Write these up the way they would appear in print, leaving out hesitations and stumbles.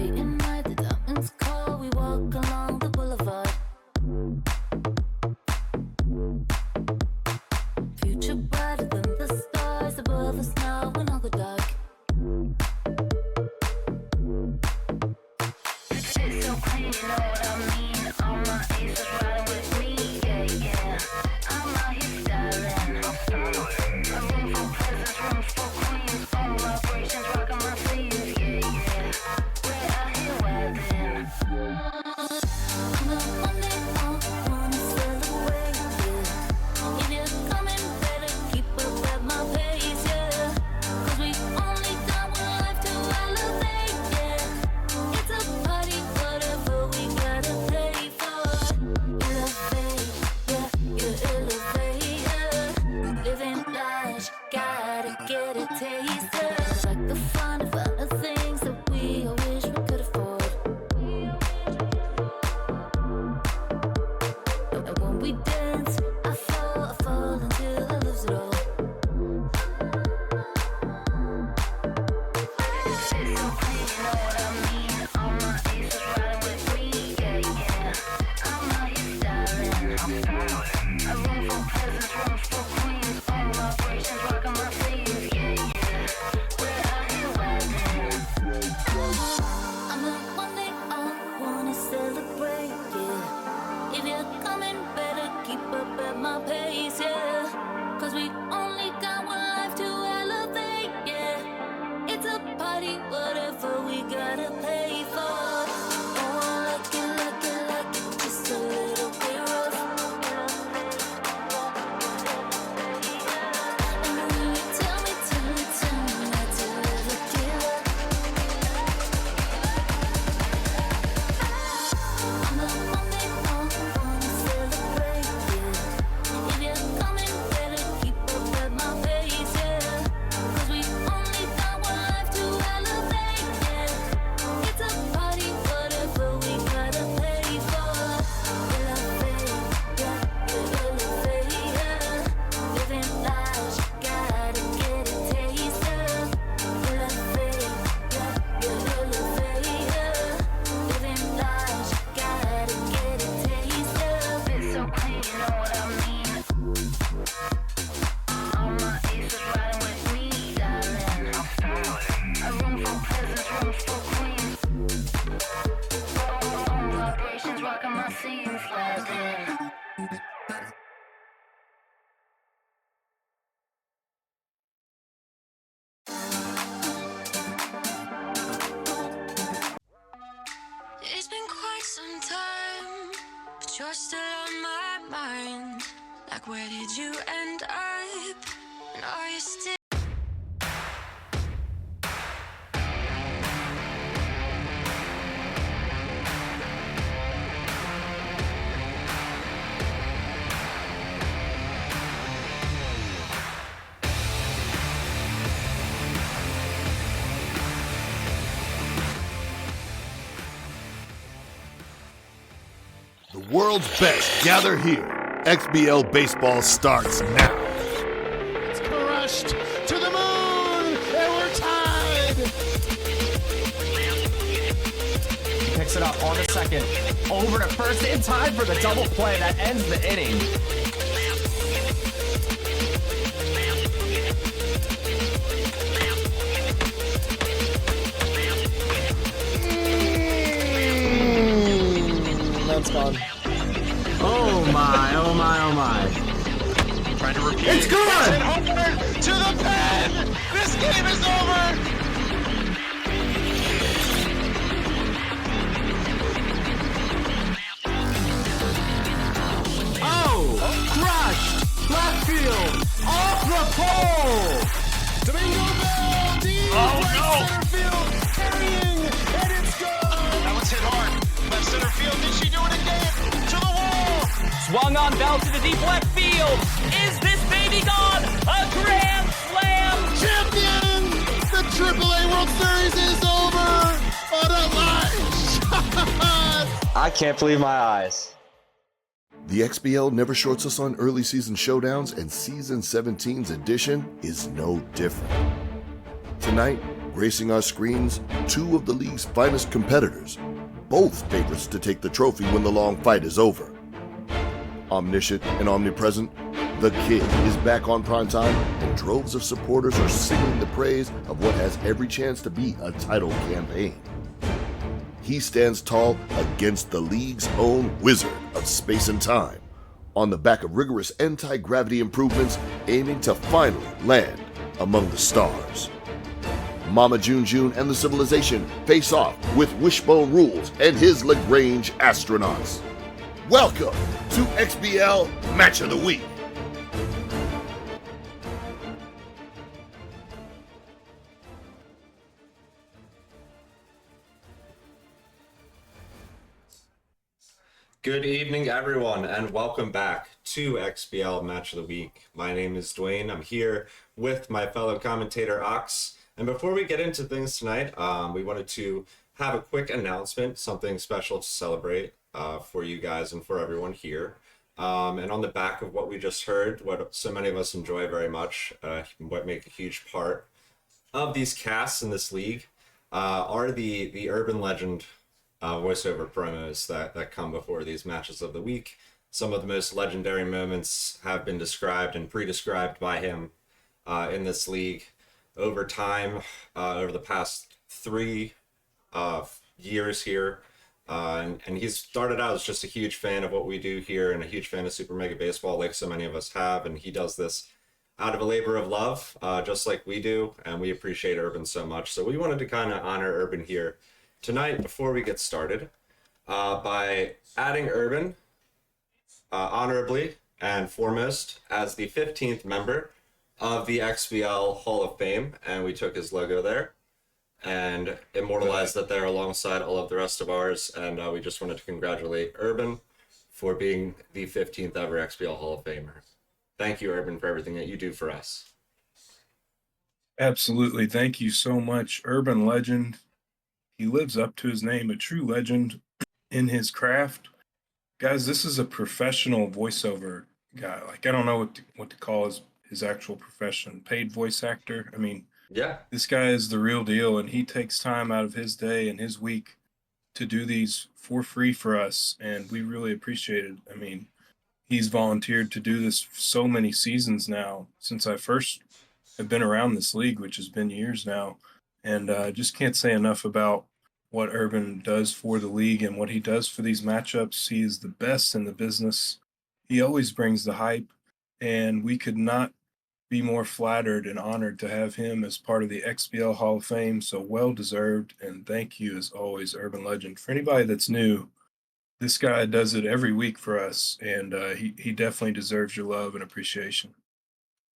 late at night, the diamonds call, we walk along the boulevard. Future brighter than the stars above us now in all the dark. It's so clean, you know what I mean. All my aces riding with me, yeah, yeah. I'm out here styling. A room for presents, rooms for queens. All vibrations rocking my sleeves, yeah, yeah. We're out here wildin'. I'm the one they all wanna celebrate, yeah. If you're coming, better keep up at my pace, yeah. 'Cause we only got one life to elevate, yeah. It's a party, whatever we gotta pay for. Elevate, yeah, you elevate, yeah. Living large, gotta get a taste, yeah. It's like the fun of other things that we all wish we could afford. And when we dance, I fall until I lose it all. It's so clean, you know what I mean. All my aces riding with me, yeah, yeah. I'm out here styling. A room for presents, rooms for queens. All vibrations rocking my sleeves, yeah, yeah. We're out here wildin'. I'm the one they all wanna celebrate, yeah. If you're coming, better keep up at my pace, yeah. 'Cause we only got one life to elevate, yeah. It's a party, whatever we gotta pay for. Oh, lucky, just a little bit rough. And when you tell me not to ever give up. I'm the one they all wanna celebrate, yeah. If you're coming, better keep up at my pace, yeah. 'Cause we only got one life to elevate, yeah. It's a party, whatever we gotta pay for. Elevate, yeah, you elevate, yeah. Living large, gotta get a taste, yeah. Elevate, yeah, you elevate, yeah. Living large, gotta get a taste, yeah. It's so clean, you know what I mean. All my aces riding with me, darling. A room for presents, rooms for queens. All vibrations rocking my sleeves, wildin'. It's been quite some time, but you're still on my mind. Like, where did you end up? And are you still? The world's best gather here. XBL baseball starts now. It's crushed to the moon, and we're tied. Picks it up on the second. Over to first in time for the double play that ends the inning. That's gone. Oh my, oh my, oh my. Trying to repeat. It's good! And Homer to the pen! This game is over! Oh! Crushed! Left field! Off the pole! Domingo Bell, deep right center field, carrying, and it's gone! That one's hit hard. Left center field, did she do it again? To the wall! Swung on Bell to the deep left field. Is this baby gone? A grand slam! Champion! The AAA World Series is over! What a live shot! I can't believe my eyes. The XBL never shorts us on early season showdowns, and Season 17's edition is no different. Tonight, gracing our screens, two of the league's finest competitors, both favorites to take the trophy when the long fight is over. Omniscient and omnipresent, the Kid is back on primetime, and droves of supporters are singing the praise of what has every chance to be a title campaign. He stands tall against the league's own wizard of space and time, on the back of rigorous anti-gravity improvements aiming to finally land among the stars. MAMAJUNEJUNE and the Civilization face off with WishboneRulz and his Lagrange astronauts. Welcome to XBL Match of the Week. Good evening, everyone, and welcome back to XBL Match of the Week. My name is Dwayne. I'm here with my fellow commentator, Ox. And before we get into things tonight, we wanted to have a quick announcement, something special to celebrate for you guys and for everyone here. And on the back of what we just heard, what so many of us enjoy very much, what make a huge part of these casts in this league, are the urban legend voiceover promos that come before these matches of the week. Some of the most legendary moments have been described and pre-described by him in this league over time, over the past 3 years here. And he's started out as just a huge fan of what we do here and a huge fan of Super Mega Baseball, like so many of us have. And he does this out of a labor of love, just like we do. And we appreciate Urban so much. So we wanted to kind of honor Urban here tonight before we get started by adding Urban honorably and foremost as the 15th member of the XBL Hall of Fame. And we took his logo there and immortalized that there alongside all of the rest of ours. And we just wanted to congratulate Urban for being the 15th ever XBL Hall of Famer. Thank you, Urban, for everything that you do for us. Absolutely. Thank you so much. Urban legend. He lives up to his name, a true legend in his craft. Guys, this is a professional voiceover guy. Like, I don't know what to call his actual profession. Paid voice actor. I mean, yeah, this guy is the real deal, and he takes time out of his day and his week to do these for free for us, and we really appreciate it. I mean, he's volunteered to do this for so many seasons now, since I first have been around this league, which has been years now. And I just can't say enough about what Urban does for the league and what he does for these matchups. He is the best in the business. He always brings the hype, and we could not be more flattered and honored to have him as part of the XBL Hall of Fame. So well deserved, and thank you as always, Urban Legend. For anybody that's new, this guy does it every week for us, and he definitely deserves your love and appreciation.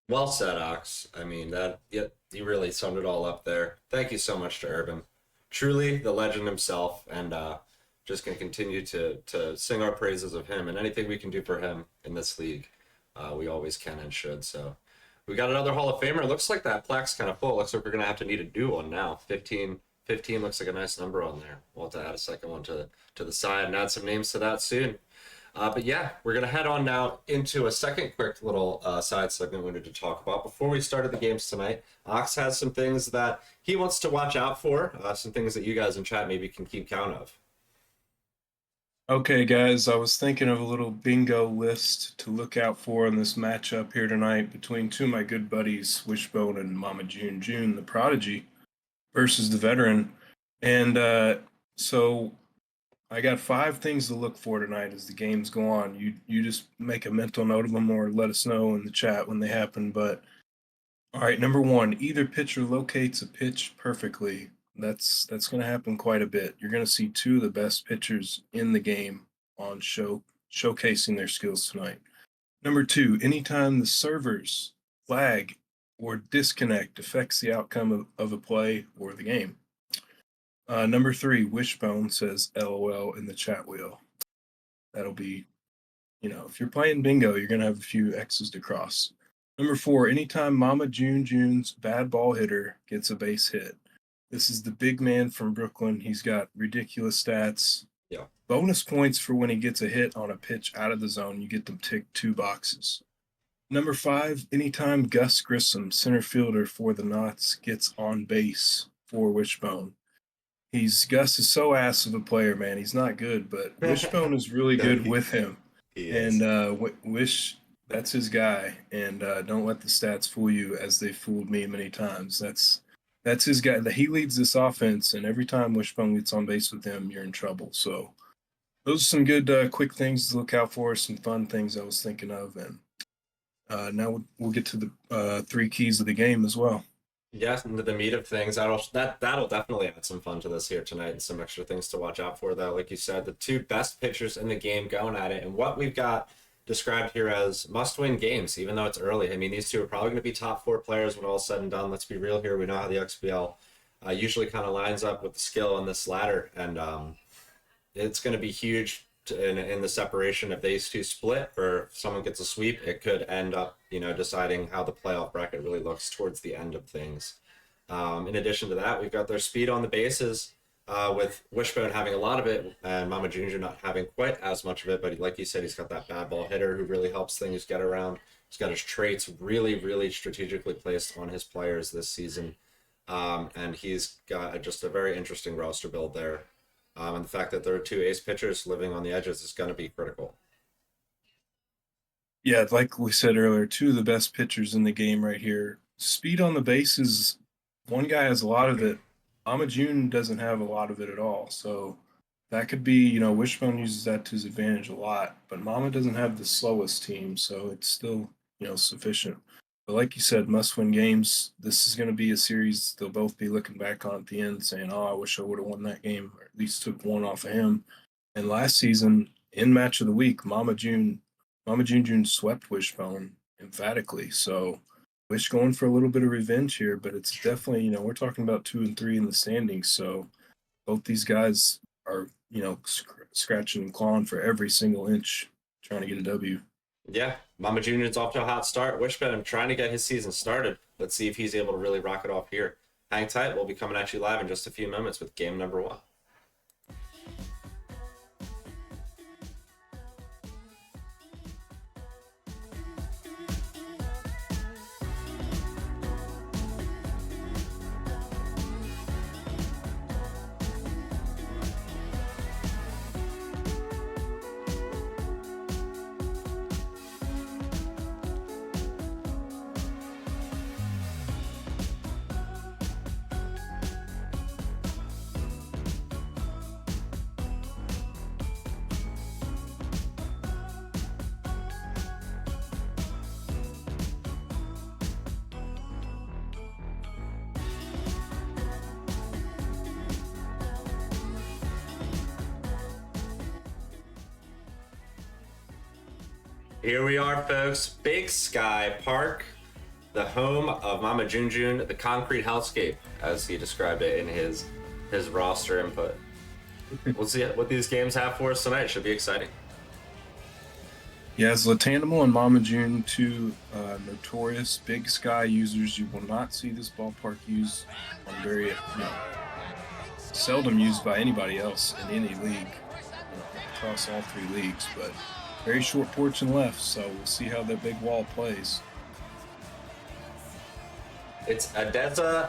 Well said, Ox. I mean, you really summed it all up there. Thank you so much to Urban. Truly the legend himself, and just going to continue to sing our praises of him, and anything we can do for him in this league, we always can and should. So we got another Hall of Famer. It looks like that plaque's kind of full. It looks like we're going to have to need a new one now. 15 looks like a nice number on there. We'll have to add a second one to the side and add some names to that soon. But yeah, we're going to head on now into a second quick little side segment we wanted to talk about. Before we started the games tonight, Ox has some things that he wants to watch out for, some things that you guys in chat maybe can keep count of. Okay, guys, I was thinking of a little bingo list to look out for in this matchup here tonight between two of my good buddies, Wishbone and MAMAJUNEJUNE, the prodigy, versus the veteran. And so I got 5 things to look for tonight as the games go on. You just make a mental note of them or let us know in the chat when they happen. But all right, number 1, either pitcher locates a pitch perfectly. That's going to happen quite a bit. You're going to see 2 of the best pitchers in the game on showcasing their skills tonight. Number 2, anytime the server's lag or disconnect affects the outcome of a play or the game. Number 3, Wishbone says LOL in the chat wheel. That'll be, if you're playing bingo, you're going to have a few X's to cross. Number 4, anytime MAMAJUNEJUNE's bad ball hitter gets a base hit. This is the big man from Brooklyn. He's got ridiculous stats. Yeah. Bonus points for when he gets a hit on a pitch out of the zone. You get them tick 2 boxes. Number 5, anytime Gus Grissom, center fielder for the Knots, gets on base for Wishbone. Gus is so ass of a player, man. He's not good, but Wishbone is really good with him. He is. And Wish, that's his guy. And don't let the stats fool you, as they fooled me many times. That's his guy. He leads this offense, and every time Wishbone gets on base with him, you're in trouble. So those are some good quick things to look out for, some fun things I was thinking of. And now we'll get to the 3 keys of the game as well. Yes, into the meat of things. That'll definitely add some fun to this here tonight, and some extra things to watch out for, though. Like you said, the 2 best pitchers in the game going at it, and what we've got described here as must-win games, even though it's early. I mean, these 2 are probably going to be top 4 players when all's said and done. Let's be real here. We know how the XBL usually kind of lines up with the skill on this ladder, and it's going to be huge in the separation. If these 2 split, or if someone gets a sweep, it could end up, deciding how the playoff bracket really looks towards the end of things. In addition to that, we've got their speed on the bases, with Wishbone having a lot of it and MAMAJUNEJUNE not having quite as much of it. But like you said, he's got that bad ball hitter who really helps things get around. He's got his traits really, really strategically placed on his players this season. And he's got just a very interesting roster build there. And the fact that there are 2 ace pitchers living on the edges is going to be critical. Yeah, like we said earlier, 2 of the best pitchers in the game right here. Speed on the bases, one guy has a lot of it. MAMAJUNE doesn't have a lot of it at all. So that could be, Wishbone uses that to his advantage a lot. But Mama doesn't have the slowest team, so it's still, sufficient. But like you said, must-win games. This is going to be a series they'll both be looking back on at the end saying, I wish I would have won that game, or at least took 1 off of him. And last season, in Match of the Week, MAMAJUNEJUNE swept Wishbone emphatically. So Wish going for a little bit of revenge here, but it's definitely, we're talking about 2 and 3 in the standings. So both these guys are, scratching and clawing for every single inch, trying to get a W. Yeah, MAMAJUNEJUNE's off to a hot start. Wishbone trying to get his season started. Let's see if he's able to really rock it off here. Hang tight. We'll be coming at you live in just a few moments with game number 1. Here we are, folks. Big Sky Park, the home of MAMAJUNEJUNE, the concrete hellscape, as he described it in his roster input. We'll see what these games have for us tonight. It should be exciting. Yeah, Zlatanimal and MAMAJUNE, 2 notorious Big Sky users. You will not see this ballpark used on very, seldom used by anybody else in any league, across all 3 leagues, but very short porch and left, so we'll see how that big wall plays. It's Adeza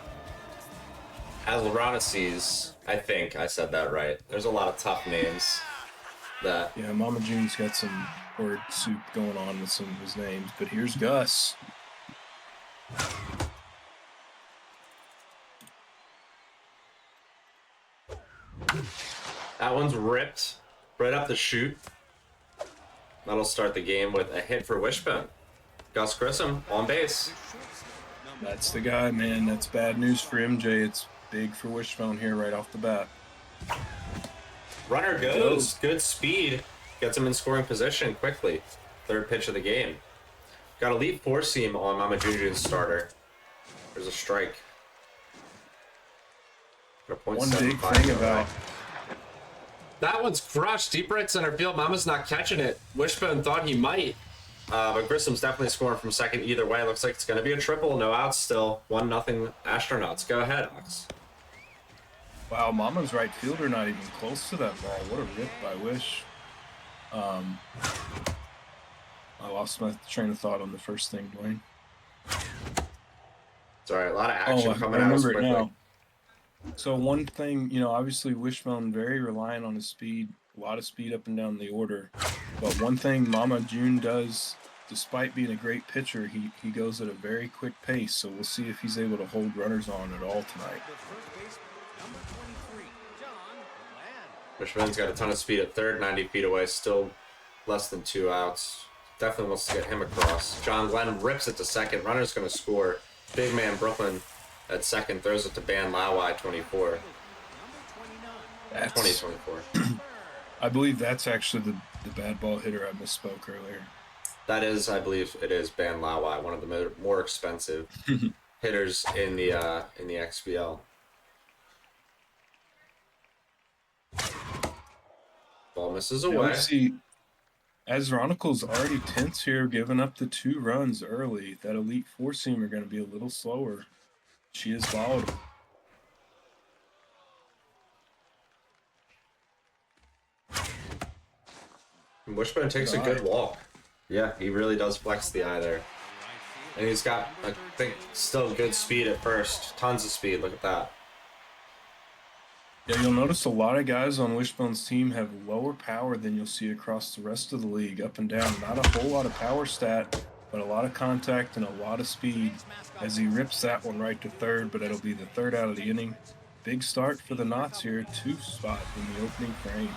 Azlaraneses. I think I said that right. There's a lot of tough names. Yeah, MAMAJUNE's got some word soup going on with some of his names, but here's Gus. That one's ripped right up the chute. That'll start the game with a hit for Wishbone. Gus Grissom on base. That's the guy, man. That's bad news for MJ. It's big for Wishbone here right off the bat. Runner goes. Good speed. Gets him in scoring position quickly. 3rd pitch of the game. Got a lead 4-seam on MAMAJUNEJUNE's starter. There's a strike. One big thing about... That one's crushed. Deep right center field. Mama's not catching it. Wishbone thought he might. But Grissom's definitely scoring from second either way. Looks like it's going to be a triple. No outs still. 1-0 Astronauts. Go ahead, Ox. Wow, Mama's right fielder not even close to that ball. What a rip by Wish. I lost my train of thought on the first thing, Dwayne. It's all right. A lot of action coming I out remember quickly. it now. So one thing, you know, obviously Wishbone very reliant on his speed, a lot of speed up and down the order. But one thing Mama June does, despite being a great pitcher, he goes at a very quick pace. So we'll see if he's able to hold runners on at all tonight. Wishbone's got a ton of speed at third, 90 feet away, still less than 2 outs. Definitely wants to get him across. John Glenn rips it to second. Runner's going to score. Big man Brooklyn at second throws it to Ban Lawai, 24. That's 2024. I believe that's actually the bad ball hitter I misspoke earlier. That is, I believe, it is Ban Lawai, one of the more expensive hitters in the XBL. Ball misses away. Let's see. As Ronicle's already tense here, giving up the 2 runs early, that Elite Four-seamer going to be a little slower. She is volatile. Wishbone takes a good walk. Yeah, he really does flex the eye there. And he's got, I think, still good speed at first. Tons of speed, look at that. Yeah, you'll notice a lot of guys on Wishbone's team have lower power than you'll see across the rest of the league, up and down. Not a whole lot of power stat, but a lot of contact and a lot of speed as he rips that one right to third, but it'll be the 3rd out of the inning. Big start for the Knots here, 2 spot in the opening frame.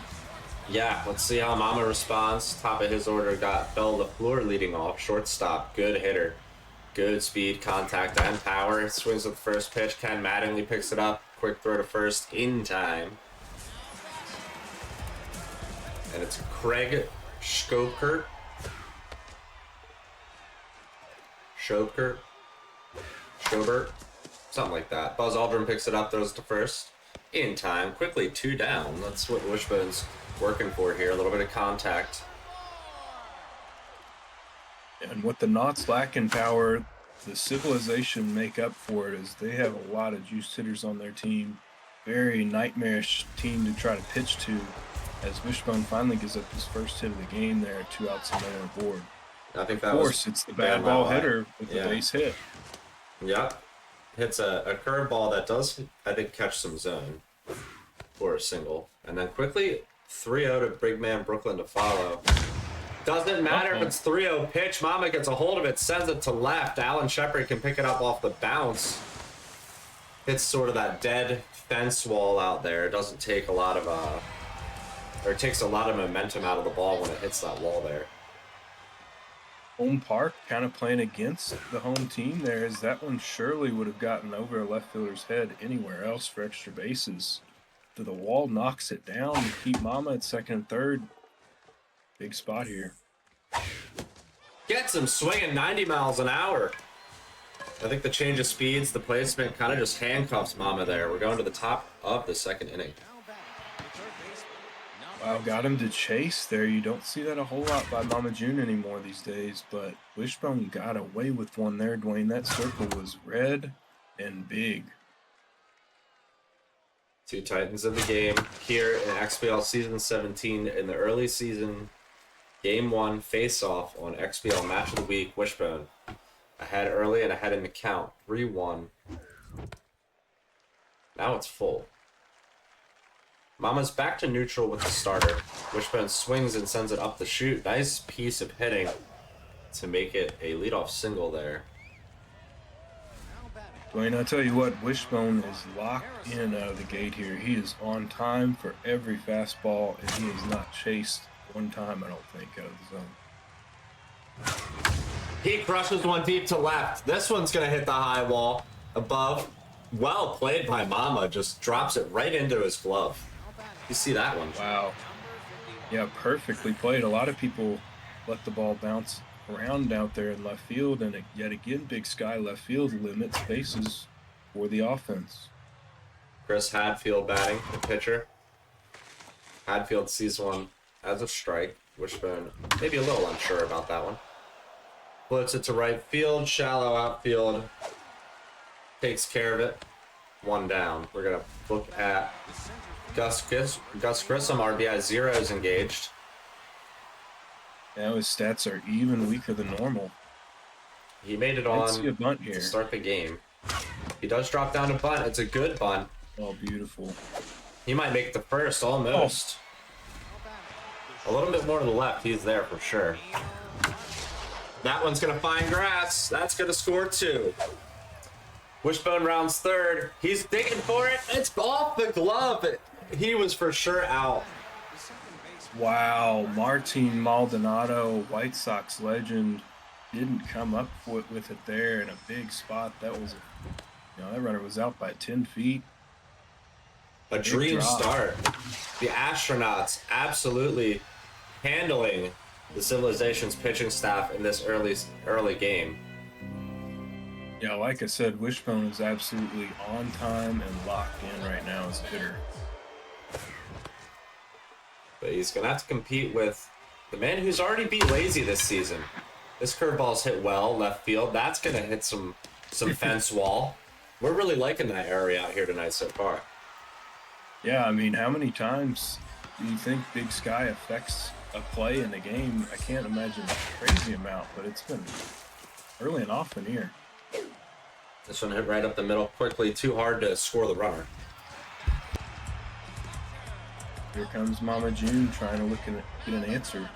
Yeah, let's see how Mama responds. Top of his order got Belle LaFleur leading off. Shortstop, good hitter. Good speed, contact, and power. Swings with the first pitch. Ken Mattingly picks it up. Quick throw to first in time. And it's Craig Schobert. Schobert? Something like that. Buzz Aldrin picks it up, throws it to first. In time. Quickly 2 down. That's what Wishbone's working for here. A little bit of contact. And what the Knots lack in power, the Civilization make up for it as they have a lot of juiced hitters on their team. Very nightmarish team to try to pitch to as Wishbone finally gives up his first hit of the game there, 2 outs and no on board. I think that of course, it's the bad ball hitter with the base hit. Yep. Hits a curveball that does, I think, catch some zone for a single. And then quickly 3-0 to big man Brooklyn to follow. Doesn't matter if it's 3-0 pitch. Mama gets a hold of it, sends it to left. Alan Shepard can pick it up off the bounce. It's sort of that dead fence wall out there. It doesn't take a lot of, or it takes a lot of momentum out of the ball when it hits that wall there. Home park kind of playing against the home team there, as that one surely would have gotten over a left fielder's head anywhere else for extra bases. So the wall knocks it down to keep Mama at second and third. Big spot here. Gets him swinging 90 miles an hour. I think the change of speeds, the placement kind of just handcuffs Mama there. We're going to the top of the 2nd inning. Wow, got him to chase there. You don't see that a whole lot by Mama June anymore these days, but Wishbone got away with one there, Dwayne. That circle was red and big. 2 Titans of the game here in XBL Season 17 in the early season. Game 1 face-off on XBL Match of the Week. Wishbone ahead early and ahead in the count. 3-1. Now it's full. Mama's back to neutral with the starter. Wishbone swings and sends it up the chute. Nice piece of hitting to make it a leadoff single there. Dwayne, I tell you what, Wishbone is locked in out of the gate here. He is on time for every fastball, and he has not chased one time, I don't think, out of the zone. He crushes one deep to left. This one's going to hit the high wall above. Well played by Mama. Just drops it right into his glove. You see that one? Wow. Yeah, perfectly played. A lot of people let the ball bounce around out there in left field, and yet again, Big Sky left field limits bases for the offense. Chris Hadfield batting, the pitcher. Hadfield sees one as a strike. Wishbone maybe a little unsure about that one. Floats it to right field, shallow outfield. Takes care of it. 1 down. We're going to look at Gus Grissom, RBI 0 is engaged. Now his stats are even weaker than normal. He made it I on see a bunt here to start the game. He does drop down to bunt. It's a good bunt. Oh, beautiful. He might make the first, almost. A little bit more to the left. He's there for sure. That one's going to find grass. That's going to score 2. WishboneRulz third. He's digging for it. It's off the glove. He was for sure out. Wow, Martin Maldonado, White Sox legend, didn't come up with it there in a big spot. That was, that runner was out by 10 feet. A dream start. The Astronauts absolutely handling the Civilization's pitching staff in this early game. Yeah, like I said, Wishbone is absolutely on time and locked in right now as a hitter. But he's going to have to compete with the man who's already beat Lazy this season. This curveball's hit well, left field. That's going to hit some fence wall. We're really liking that area out here tonight so far. Yeah, I mean, how many times do you think Big Sky affects a play in the game? I can't imagine a crazy amount, but it's been early and often here. This one hit right up the middle quickly. Too hard to score the runner. Here comes Mama June trying to get an answer.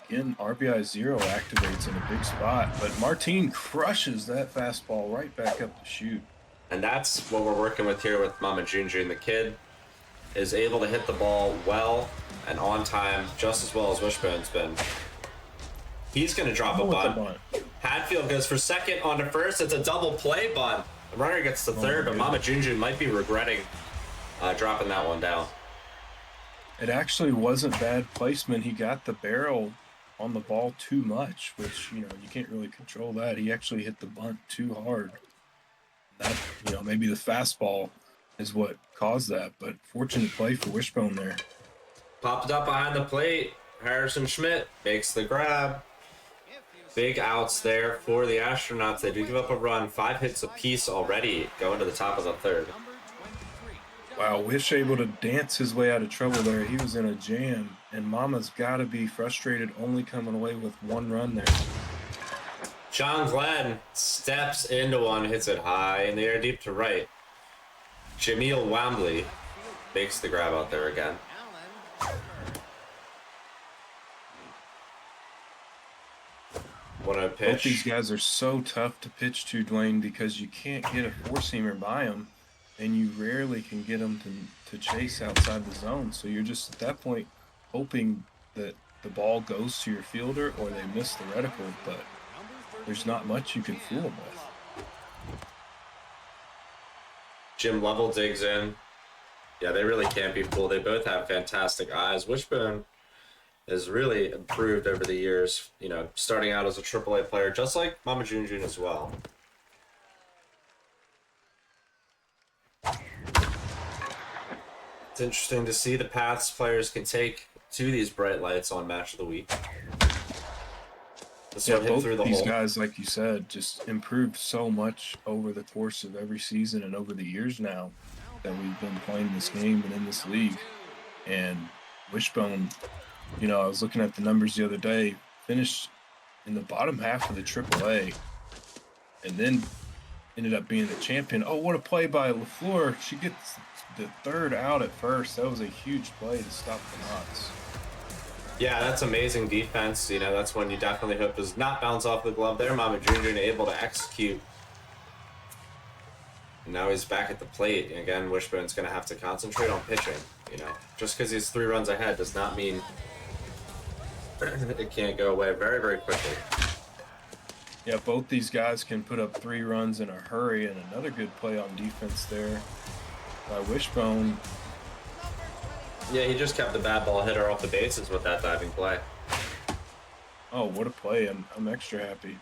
Again, RBI 0 activates in a big spot, but Martin crushes that fastball right back up the chute. And that's what we're working with here with MAMAJUNEJUNE. The kid is able to hit the ball well and on time, just as well as Wishbone's been. He's going to drop a bunt. Hadfield goes for second onto first. It's a double play bunt. The runner gets to third, but MAMAJUNEJUNE might be regretting dropping that one down. It actually wasn't bad placement. He got the barrel on the ball too much, which, you can't really control that. He actually hit the bunt too hard. That, maybe the fastball is what caused that, but fortunate play for Wishbone there. Popped up behind the plate. Harrison Schmidt makes the grab. Big outs there for the Astronauts. They do give up a run. 5 hits apiece already going to the top of the third. Wow, Wish able to dance his way out of trouble there. He was in a jam, and Mama's got to be frustrated only coming away with 1 run there. John Glenn steps into one, hits it high in the air deep to right. Jameel Wambley makes the grab out there again. What a pitch. Both these guys are so tough to pitch to, Dwayne, because you can't get a 4-seamer by them, and you rarely can get them to chase outside the zone. So you're just at that point hoping that the ball goes to your fielder or they miss the reticle, but there's not much you can fool them with. Jim Lovell digs in. Yeah, they really can't be fooled. They both have fantastic eyes. Wishbone has really improved over the years, starting out as a AAA player, just like MAMAJUNEJUNE as well. It's interesting to see the paths players can take to these bright lights on Match of the Week. This one hit both through the these hole. guys, like you said, just improved so much over the course of every season and over the years now that we've been playing this game and in this league. And Wishbone, I was looking at the numbers the other day, finished in the bottom half of the AAA, and then ended up being the champion. Oh, what a play by LaFleur. She gets the third out at first. That was a huge play to stop the Knots. Yeah, that's amazing defense. That's one you definitely hope does not bounce off the glove there. MAMAJUNEJUNE able to execute. And now he's back at the plate. And again, Wishbone's going to have to concentrate on pitching. Just because he's 3 runs ahead does not mean it can't go away very, very quickly. Yeah, both these guys can put up 3 runs in a hurry, and another good play on defense there by Wishbone. Yeah, he just kept the bad ball hitter off the bases with that diving play. Oh, what a play. I'm extra happy.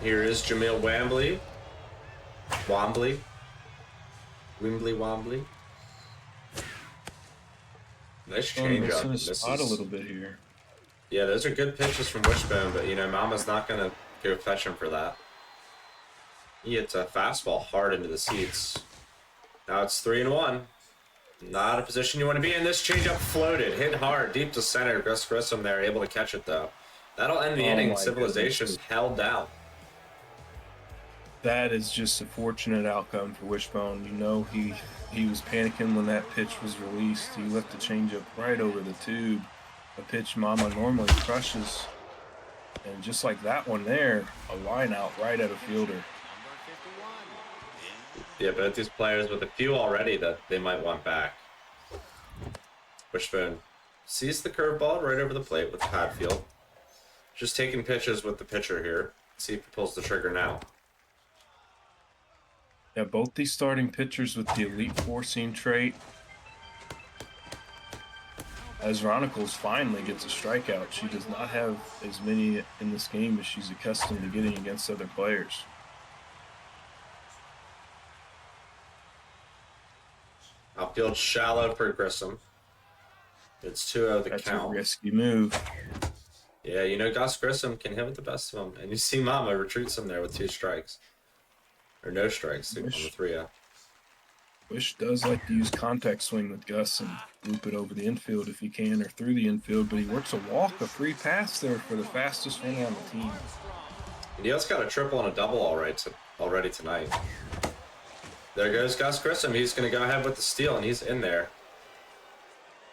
Here is Jameel Wambley. Wambley. Nice change up. Spot a little bit here. Yeah, those are good pitches from Wishbone, but Mama's not gonna go fetch him for that. He hits a fastball hard into the seats. Now it's 3-1. Not a position you want to be in. This changeup floated, hit hard, deep to center. Gus Grissom there, able to catch it though. That'll end the inning. Civilization held down. That is just a fortunate outcome for Wishbone. You know, he was panicking when that pitch was released. He left the changeup right over the tube, a pitch Mama normally crushes. And just like that one there, a line out right at a fielder. Yeah, both these players with a few already that they might want back. Wishbone sees the curveball right over the plate with Hadfield. Just taking pitches with the pitcher here. See if he pulls the trigger now. Yeah, both these starting pitchers with the elite four-seam trait. As Ronicles finally gets a strikeout, she does not have as many in this game as she's accustomed to getting against other players. Outfield shallow for Grissom. It's 2-0 the That's count. a risky move. Yeah, you know Gus Grissom can hit with the best of them. And you see Mama retreats him there with 2 strikes. Or no strikes on the 3-0. Wish does like to use contact swing with Gus and loop it over the infield if he can, or through the infield, but he works a walk, a free pass there for the fastest runner on the team. And he also got a triple and a double already tonight. There goes Gus Grissom. He's going to go ahead with the steal, and he's in there.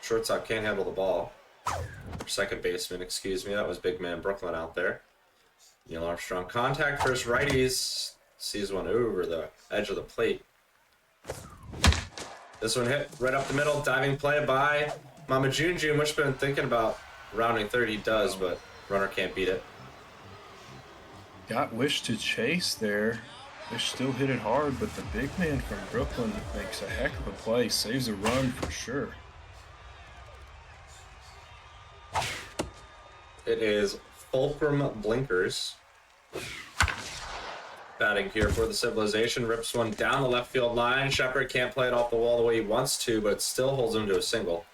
Shortstop can't handle the ball. Or second baseman, excuse me. That was big man Brooklyn out there. Neil Armstrong contact first righties. Sees one over the edge of the plate. This one hit right up the middle. Diving play by MAMAJUNEJUNE. Wishbone thinking about rounding third. He does, but runner can't beat it. Got Wish to chase there. Wish still hit it hard, but the big man from Brooklyn makes a heck of a play. Saves a run for sure. It is Fulcrum Blinkers batting here for the Civilization. Rips one down the left field line. Shepard can't play it off the wall the way he wants to, but it still holds him to a single.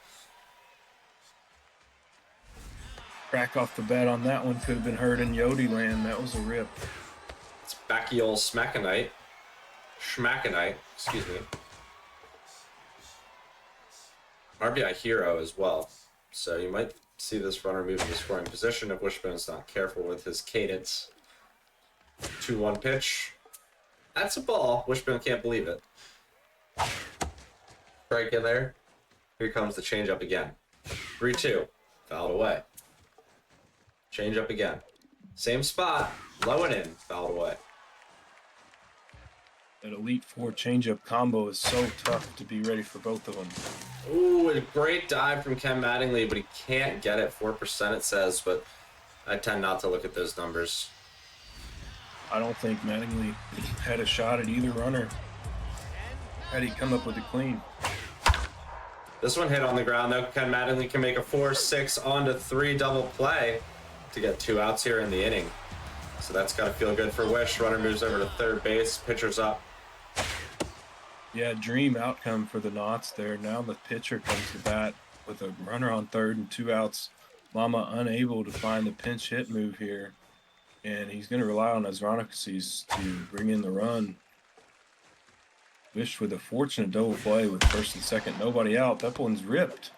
Crack off the bat on that one could have been heard in Yodi land. That was a rip. It's Bacchiol Schmackanite, excuse me. RBI hero as well. So you might see this runner move into scoring position if Wishbone's not careful with his cadence. 2-1 pitch. That's a ball. Wishbone can't believe it. Strike in there. Here comes the changeup again. 3-2. Fouled away. Changeup again. Same spot. Low and in. Fouled away. That Elite Four changeup combo is so tough to be ready for both of them. Ooh, a great dive from Ken Mattingly, but he can't get it. 4% it says, but I tend not to look at those numbers. I don't think Mattingly had a shot at either runner. Had he come up with it clean. This one hit on the ground, though. Ken Mattingly can make a 4-6 onto 3 double play to get 2 outs here in the inning. So that's got to feel good for Wish. Runner moves over to third base. Pitcher's up. Yeah, dream outcome for the Knots there. Now the pitcher comes to bat with a runner on third and 2 outs. Mama unable to find the pinch hit move here. And he's going to rely on his Ronicles to bring in the run. Wish with a fortunate double play with first and second, nobody out. That one's ripped.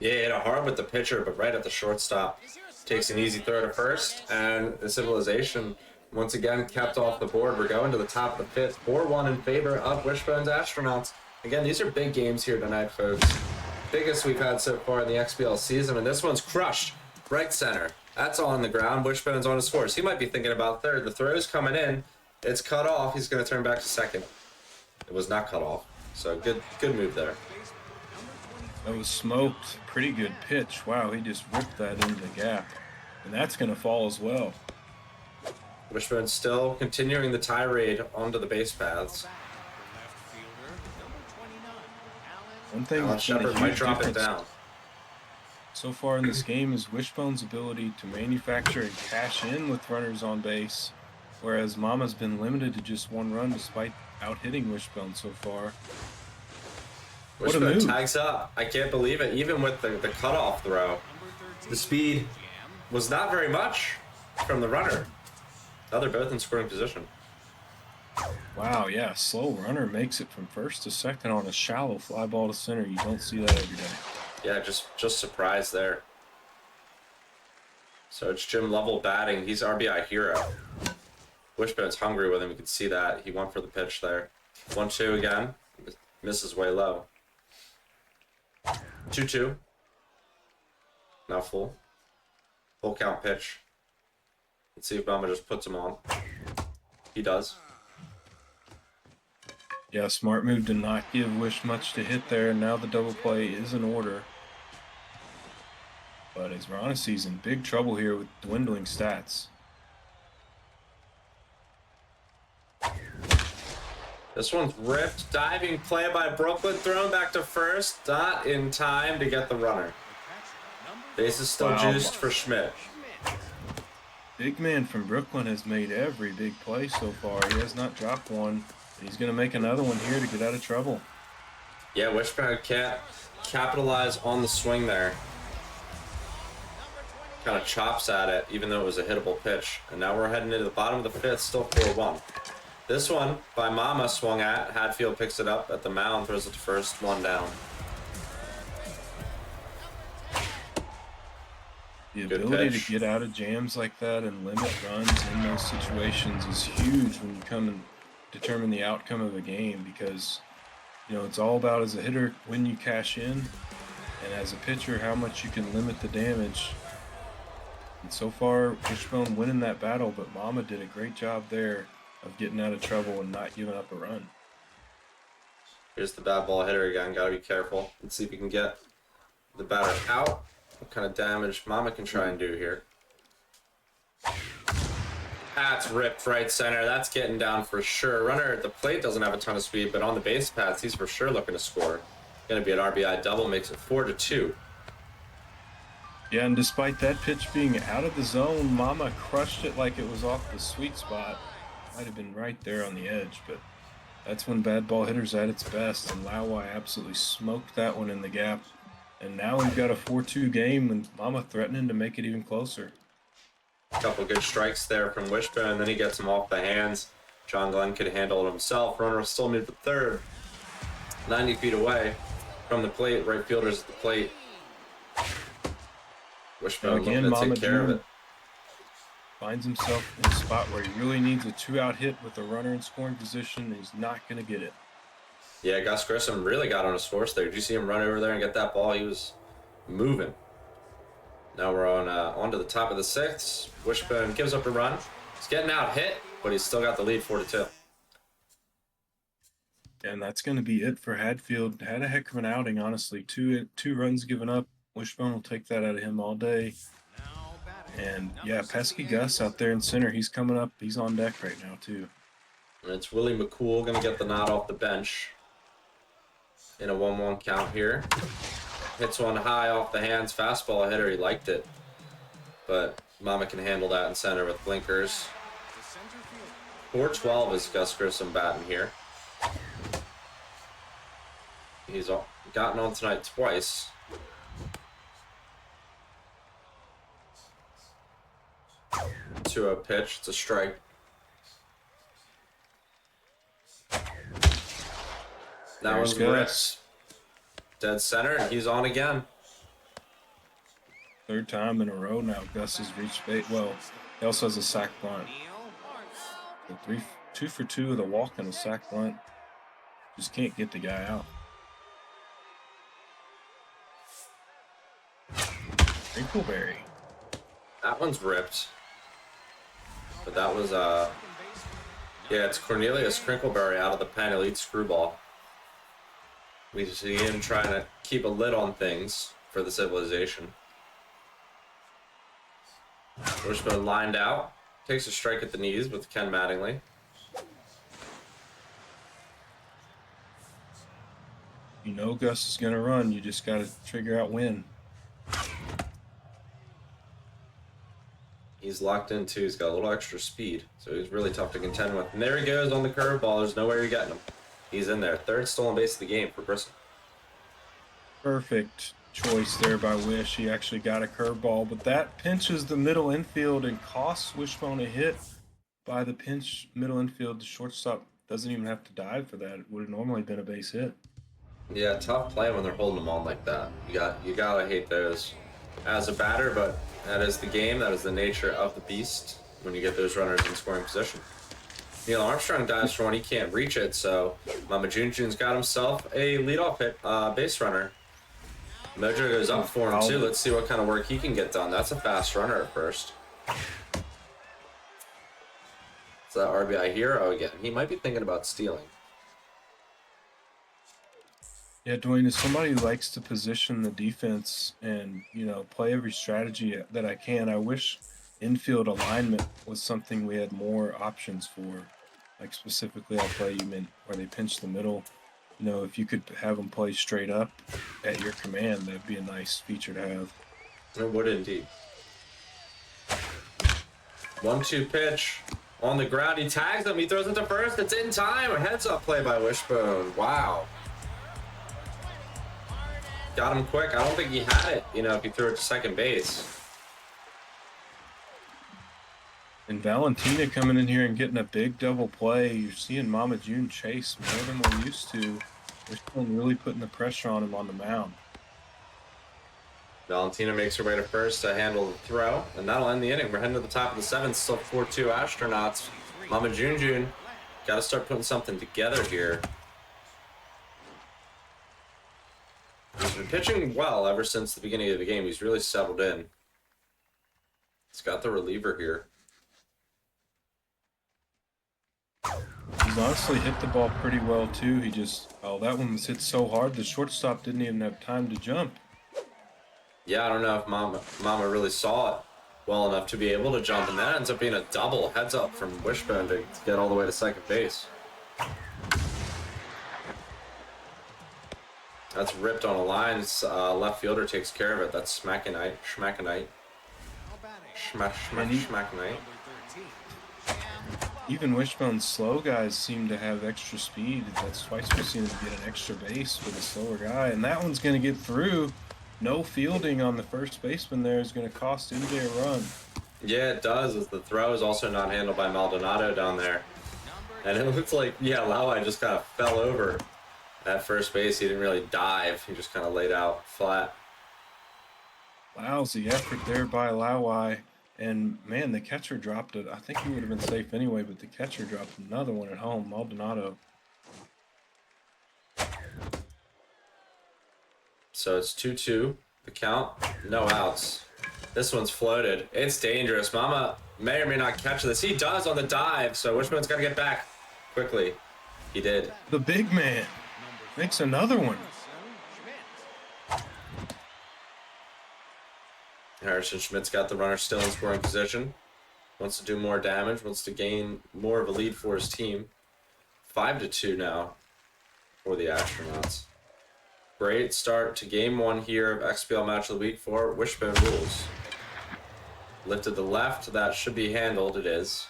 Yeah, hit it hard with the pitcher, but right at the shortstop. Takes an easy throw to first, and the Civilization once again kept off the board. We're going to the top of the 5th. 4-1 in favor of Wishbone's Astronauts. Again, these are big games here tonight, folks. Biggest we've had so far in the XBL season, and this one's crushed. Right center. That's on the ground. Wishbone's on his horse. He might be thinking about third. The throw's coming in. It's cut off. He's going to turn back to second. It was not cut off. So good move there. That was smoked. Pretty good pitch. Wow, he just ripped that into the gap. And that's going to fall as well. Wishbone still continuing the tirade onto the base paths. One thing Alan that's been a Shepard might huge drop it difference down. so far in this game is Wishbone's ability to manufacture and cash in with runners on base, whereas Mama's been limited to just 1 run despite out-hitting Wishbone so far. What a Wishbone move. tags up. I can't believe it. Even with the cutoff throw, the speed was not very much from the runner. Now they're both in scoring position. Wow, yeah, slow runner makes it from first to second on a shallow fly ball to center. You don't see that every day. Yeah, just surprised there. So it's Jim Lovell batting. He's RBI hero. Wishbone's hungry with him. You can see that. He went for the pitch there. 1-2 again. Misses way low. 2-2. Now full. Full count pitch. Let's see if Mama just puts him on. He does. Yeah, smart move to not give Wish much to hit there. Now the double play is in order. But as Ronesi's in big trouble here with dwindling stats. This one's ripped. Diving play by Brooklyn. Thrown back to first. Not in time to get the runner. Base is still juiced for Schmidt. Big man from Brooklyn has made every big play so far. He has not dropped one. He's going to make another one here to get out of trouble. Yeah, Wishbone can't capitalize on the swing there. Kind of chops at it, even though it was a hittable pitch. And now we're heading into the bottom of the fifth, still 4-1. This one by Mama swung at. Hadfield picks it up at the mound, throws it to first, one down. The ability to get out of jams like that and limit runs in those situations is huge when you come and determine the outcome of a game, because you know it's all about, as a hitter, when you cash in, and as a pitcher, how much you can limit the damage. And so far, Wishbone winning that battle, but Mama did a great job there of getting out of trouble and not giving up a run. Here's the bad ball hitter again. Gotta be careful. Let's see if we can get the batter out. What kind of damage Mama can try and do here. That's ripped right center. That's getting down for sure. Runner at the plate doesn't have a ton of speed, but on the base paths, he's for sure looking to score. Gonna be an RBI double, makes it 4-2. Yeah, and despite that pitch being out of the zone, Mama crushed it like it was off the sweet spot. Might have been right there on the edge, but that's when bad ball hitter's at its best, and Lauwai absolutely smoked that one in the gap. And now we've got a 4-2 game, and Mama threatening to make it even closer. A couple good strikes there from Wishbone, then he gets him off the hands. John Glenn could handle it himself. Runner still moved to third, 90 feet away from the plate. Right fielder's at the plate. Wishbone looking to take care of it. Finds himself in a spot where he really needs a 2-out hit with a runner in scoring position, and he's not going to get it. Yeah, Gus Grissom really got on his horse there. Did you see him run over there and get that ball? He was moving. Now we're on to the top of the sixth. Wishbone gives up a run. He's getting out hit, but he's still got the lead 4-2. And that's going to be it for Hadfield. Had a heck of an outing, honestly. Two runs given up. Wishbone will take that out of him all day. And yeah, pesky Gus out there in center. He's coming up. He's on deck right now too. And it's Willie McCool going to get the nod off the bench in a 1-1 count here. Hits one high off the hands. Fastball hitter. He liked it. But Mama can handle that in center with blinkers. 4-12 is Gus Grissom batting here. He's gotten on tonight twice. To a pitch. It's a strike. That one's ripped. Dead center, and he's on again. Third time in a row now, Gus has reached bait. Well, he also has a sac bunt. So 2 for 2 with a walk and a sac bunt. Just can't get the guy out. Crinkleberry. That one's ripped. But that was, yeah, it's Cornelius Crinkleberry out of the pen, elite screwball. We see him trying to keep a lid on things for the civilization. Wishbone lined out. Takes a strike at the knees with Ken Mattingly. You know Gus is going to run. You just got to figure out when. He's locked in too. He's got a little extra speed, so he's really tough to contend with. And there he goes on the curveball. There's nowhere you're getting him. He's in there. Third stolen base of the game for Grissom. Perfect choice there by Wish. He actually got a curveball, but that pinches the middle infield and costs Wishbone a hit by the pinch middle infield. The shortstop doesn't even have to dive for that. It would have normally been a base hit. Yeah, tough play when they're holding them on like that. You gotta hate those as a batter, but that is the game. That is the nature of the beast when you get those runners in scoring position. Neil Armstrong dives for one. He can't reach it, so MAMAJUNEJUNE's got himself a leadoff hit base runner. Mojo goes up for him too. Let's see what kind of work he can get done. That's a fast runner at first. It's that RBI hero again. He might be thinking about stealing. Yeah, Dwayne, as somebody who likes to position the defense and, you know, play every strategy that I can, I wish infield alignment was something we had more options for. Like specifically, I'll play you meant where they pinch the middle. You know, if you could have them play straight up at your command, that'd be a nice feature to have. It would indeed. 1-2 pitch on the ground. He tags him. He throws it to first. It's in time. A heads up play by Wishbone. Wow. Got him quick. I don't think he had it, you know, if he threw it to second base. And Valentina coming in here and getting a big double play. You're seeing MAMAJUNE chase more than we're used to. They're still really putting the pressure on him on the mound. Valentina makes her way to first to handle the throw, and that'll end the inning. We're heading to the top of the seventh, still 4-2 Astronauts. MAMAJUNEJUNE got to start putting something together here. He's been pitching well ever since the beginning of the game. He's really settled in. He's got the reliever here. He's honestly hit the ball pretty well too. He just, oh, that one was hit so hard the shortstop didn't even have time to jump. Yeah, I don't know if Mama really saw it well enough to be able to jump, and that ends up being a double heads up from Wishbone to get all the way to second base. That's ripped on a line. Left fielder takes care of it. That's Schmackenite. Schmackenite. Even Wishbone's slow guys seem to have extra speed. That's twice we've seen him get an extra base with a slower guy, and that one's going to get through. No fielding on the first baseman there is going to cost MJ a run. Yeah, it does, as the throw is also not handled by Maldonado down there. And it looks like, yeah, Lawai just kind of fell over at first base. He didn't really dive. He just kind of laid out flat. Lousy effort there by Lawai. And, man, the catcher dropped it. I think he would have been safe anyway, but the catcher dropped another one at home, Maldonado. So it's 2-2. The count, no outs. This one's floated. It's dangerous. Mama may or may not catch this. He does on the dive, so Wishbone's got to get back quickly. He did. The big man makes another one. Harrison Schmidt's got the runner still in scoring position. Wants to do more damage, wants to gain more of a lead for his team. 5-2 now for the Astronauts. Great start to game one here of XBL Match of the Week for WishboneRulz. Lifted the left, that should be handled, it is.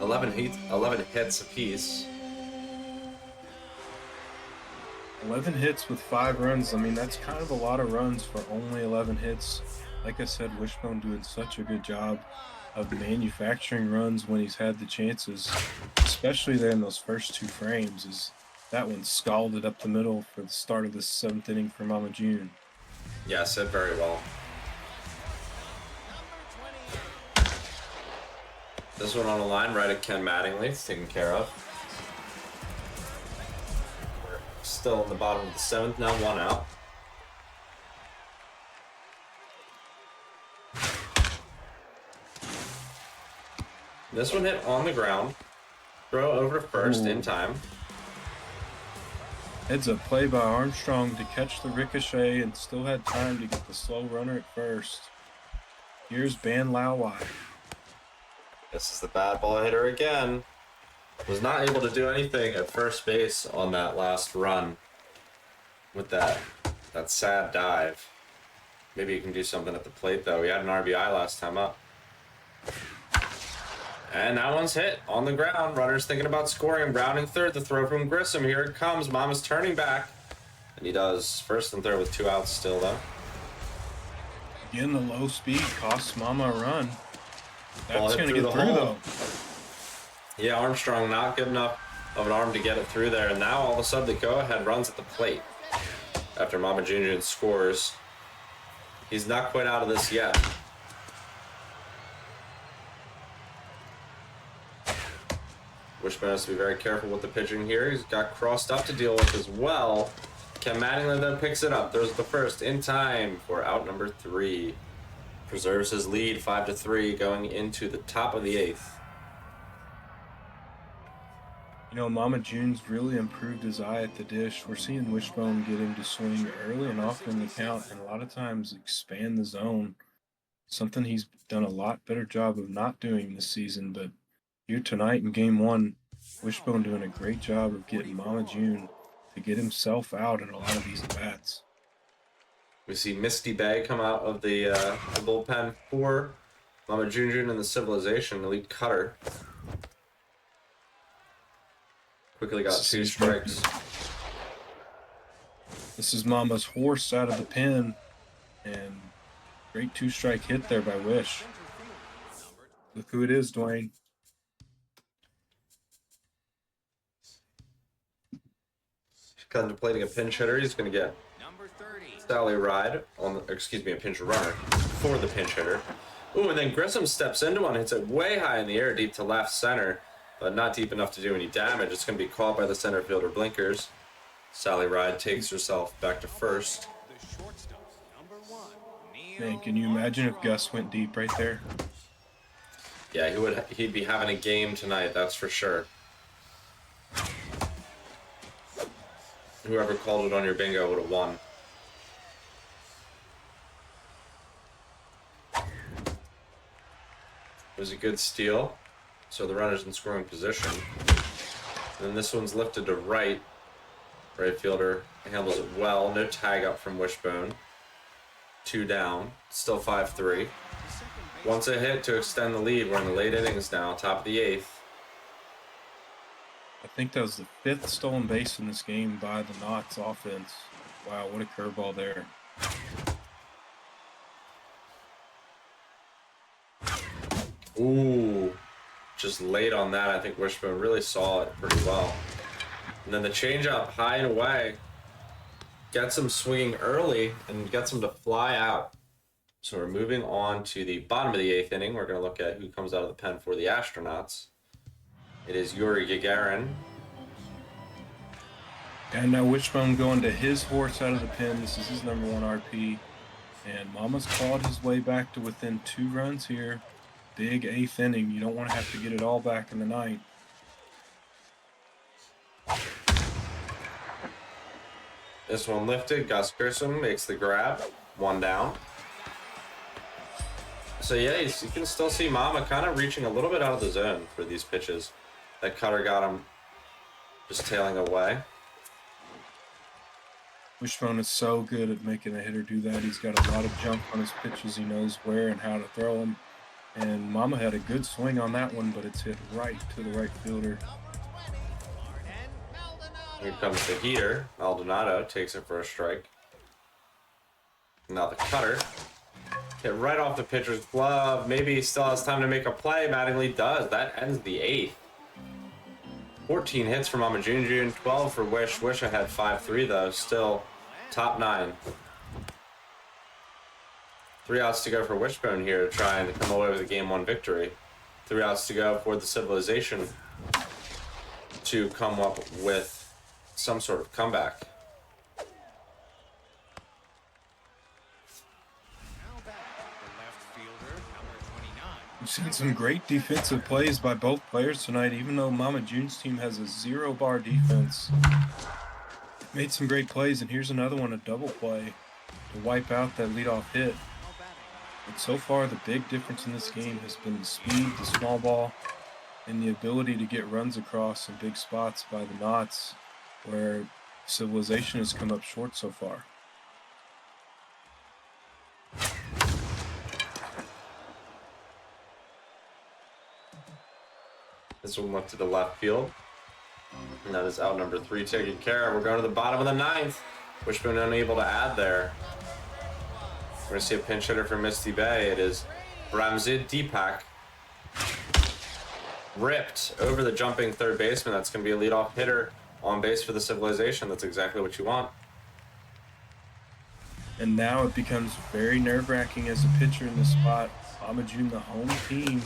11 hits apiece. 11 hits with 5 runs. I mean, that's kind of a lot of runs for only 11 hits. Like I said, Wishbone doing such a good job of manufacturing runs when he's had the chances, especially there in those first 2 frames. Is that one scalded up the middle for the start of the 7th inning for MAMAJUNE. Yeah, said very well. This one on the line right at Ken Mattingly. It's taken care of. We're still in the bottom of the 7th, now 1 out. This one hit on the ground. Throw over to first in time. Heads up play by Armstrong to catch the ricochet and still had time to get the slow runner at first. Here's Ban Lawai. This is the bad ball hitter again. Was not able to do anything at first base on that last run with that sad dive. Maybe he can do something at the plate though. He had an RBI last time up. And that one's hit on the ground. Runner's thinking about scoring. Browning third. The throw from Grissom. Here it comes. Mama's turning back. And he does first and third with 2 outs still though. Again, the low speed costs Mama a run. That's going to get through though. Yeah, Armstrong not good enough of an arm to get it through there. And now all of a sudden the go-ahead runs at the plate after MAMAJUNEJUNE scores. He's not quite out of this yet. Wishbone has to be very careful with the pitching here. He's got crossed up to deal with as well. Ken Mattingly then picks it up. There's the first in time for out number 3. Preserves his lead 5-3 going into the top of the 8th. You know, MAMAJUNE's really improved his eye at the dish. We're seeing Wishbone get him to swing early and often in the count, and a lot of times expand the zone. Something he's done a lot better job of not doing this season, but here tonight in game 1, Wishbone doing a great job of getting MAMAJUNE to get himself out in a lot of these bats. We see Misty Bay come out of the bullpen for MAMAJUNEJUNE and the Civilization, the lead cutter. Quickly got 2 strikes. This is Mama's horse out of the pen, and great 2-strike hit there by Wish. Look who it is, Dwayne. Contemplating a pinch hitter. He's going to get Sally Ride on the, excuse me, a pinch runner for the pinch hitter. Ooh, and then Grissom steps into one, hits it way high in the air, deep to left center, but not deep enough to do any damage. It's going to be caught by the center fielder Blinkers. Sally Ride takes herself back to first. Man, can you imagine if Gus went deep right there? Yeah, he'd be having a game tonight, that's for sure. Whoever called it on your bingo would have won. It was a good steal, so the runner's in scoring position. And then this one's lifted to right. Right fielder handles it well. No tag up from Wishbone. 2 down. Still 5-3. Once a hit to extend the lead. We're in the late innings now, top of the 8th. I think that was the 5th stolen base in this game by the Knots offense. Wow, what a curveball there. Ooh, just late on that. I think Wishbone really saw it pretty well. And then the changeup high and away gets him swinging early and gets him to fly out. So we're moving on to the bottom of the 8th inning. We're going to look at who comes out of the pen for the Astronauts. It is Yuri Gagarin. And now Wishbone going to his horse out of the pen. This is his number 1 RP. And Mama's clawed his way back to within 2 runs here. Big 8th inning. You don't want to have to get it all back in the 9th. This one lifted. Gus Grissom makes the grab. 1 down. So yeah, you can still see Mama kind of reaching a little bit out of the zone for these pitches. That cutter got him just tailing away. Wishbone is so good at making a hitter do that. He's got a lot of jump on his pitches. He knows where and how to throw them. And Mama had a good swing on that one, but it's hit right to the right fielder. Here comes the heater. Maldonado takes it for a strike. Now the cutter. Hit right off the pitcher's glove. Maybe he still has time to make a play. Mattingly does. That ends the 8th. 14 hits for MAMAJUNEJUNE, 12 for Wish. Wish I had 5-3 though. Still top 9. 3 outs to go for Wishbone here, trying to come away with a Game 1 victory. 3 outs to go for the Civilization to come up with some sort of comeback. We've seen some great defensive plays by both players tonight, even though MAMAJUNE's team has a 0-bar defense. Made some great plays, and here's another one, a double play to wipe out that leadoff hit. But so far, the big difference in this game has been the speed, the small ball, and the ability to get runs across in big spots by the Knots, where Civilization has come up short so far. This one went to the left field. And that is out number 3 taken care of. We're going to the bottom of the 9th. Wishbone unable to add there. We're going to see a pinch hitter for Misty Bay. It is Bramzid Deepak. ripped over the jumping third baseman. That's going to be a leadoff hitter on base for the Civilization. That's exactly what you want. And now it becomes very nerve-wracking as a pitcher in this spot. MAMAJUNE, the home team,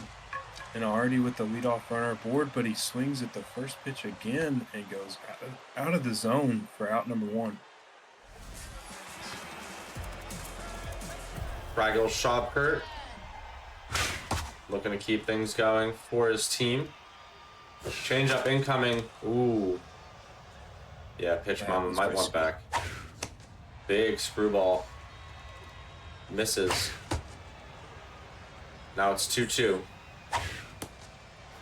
and already with the leadoff runner aboard, but he swings at the first pitch again and goes out of the zone for out number 1. Fraggle Shopkurt looking to keep things going for his team. Change up incoming. Ooh. Yeah, pitch mama might want back. Big screwball. Misses. Now it's 2-2.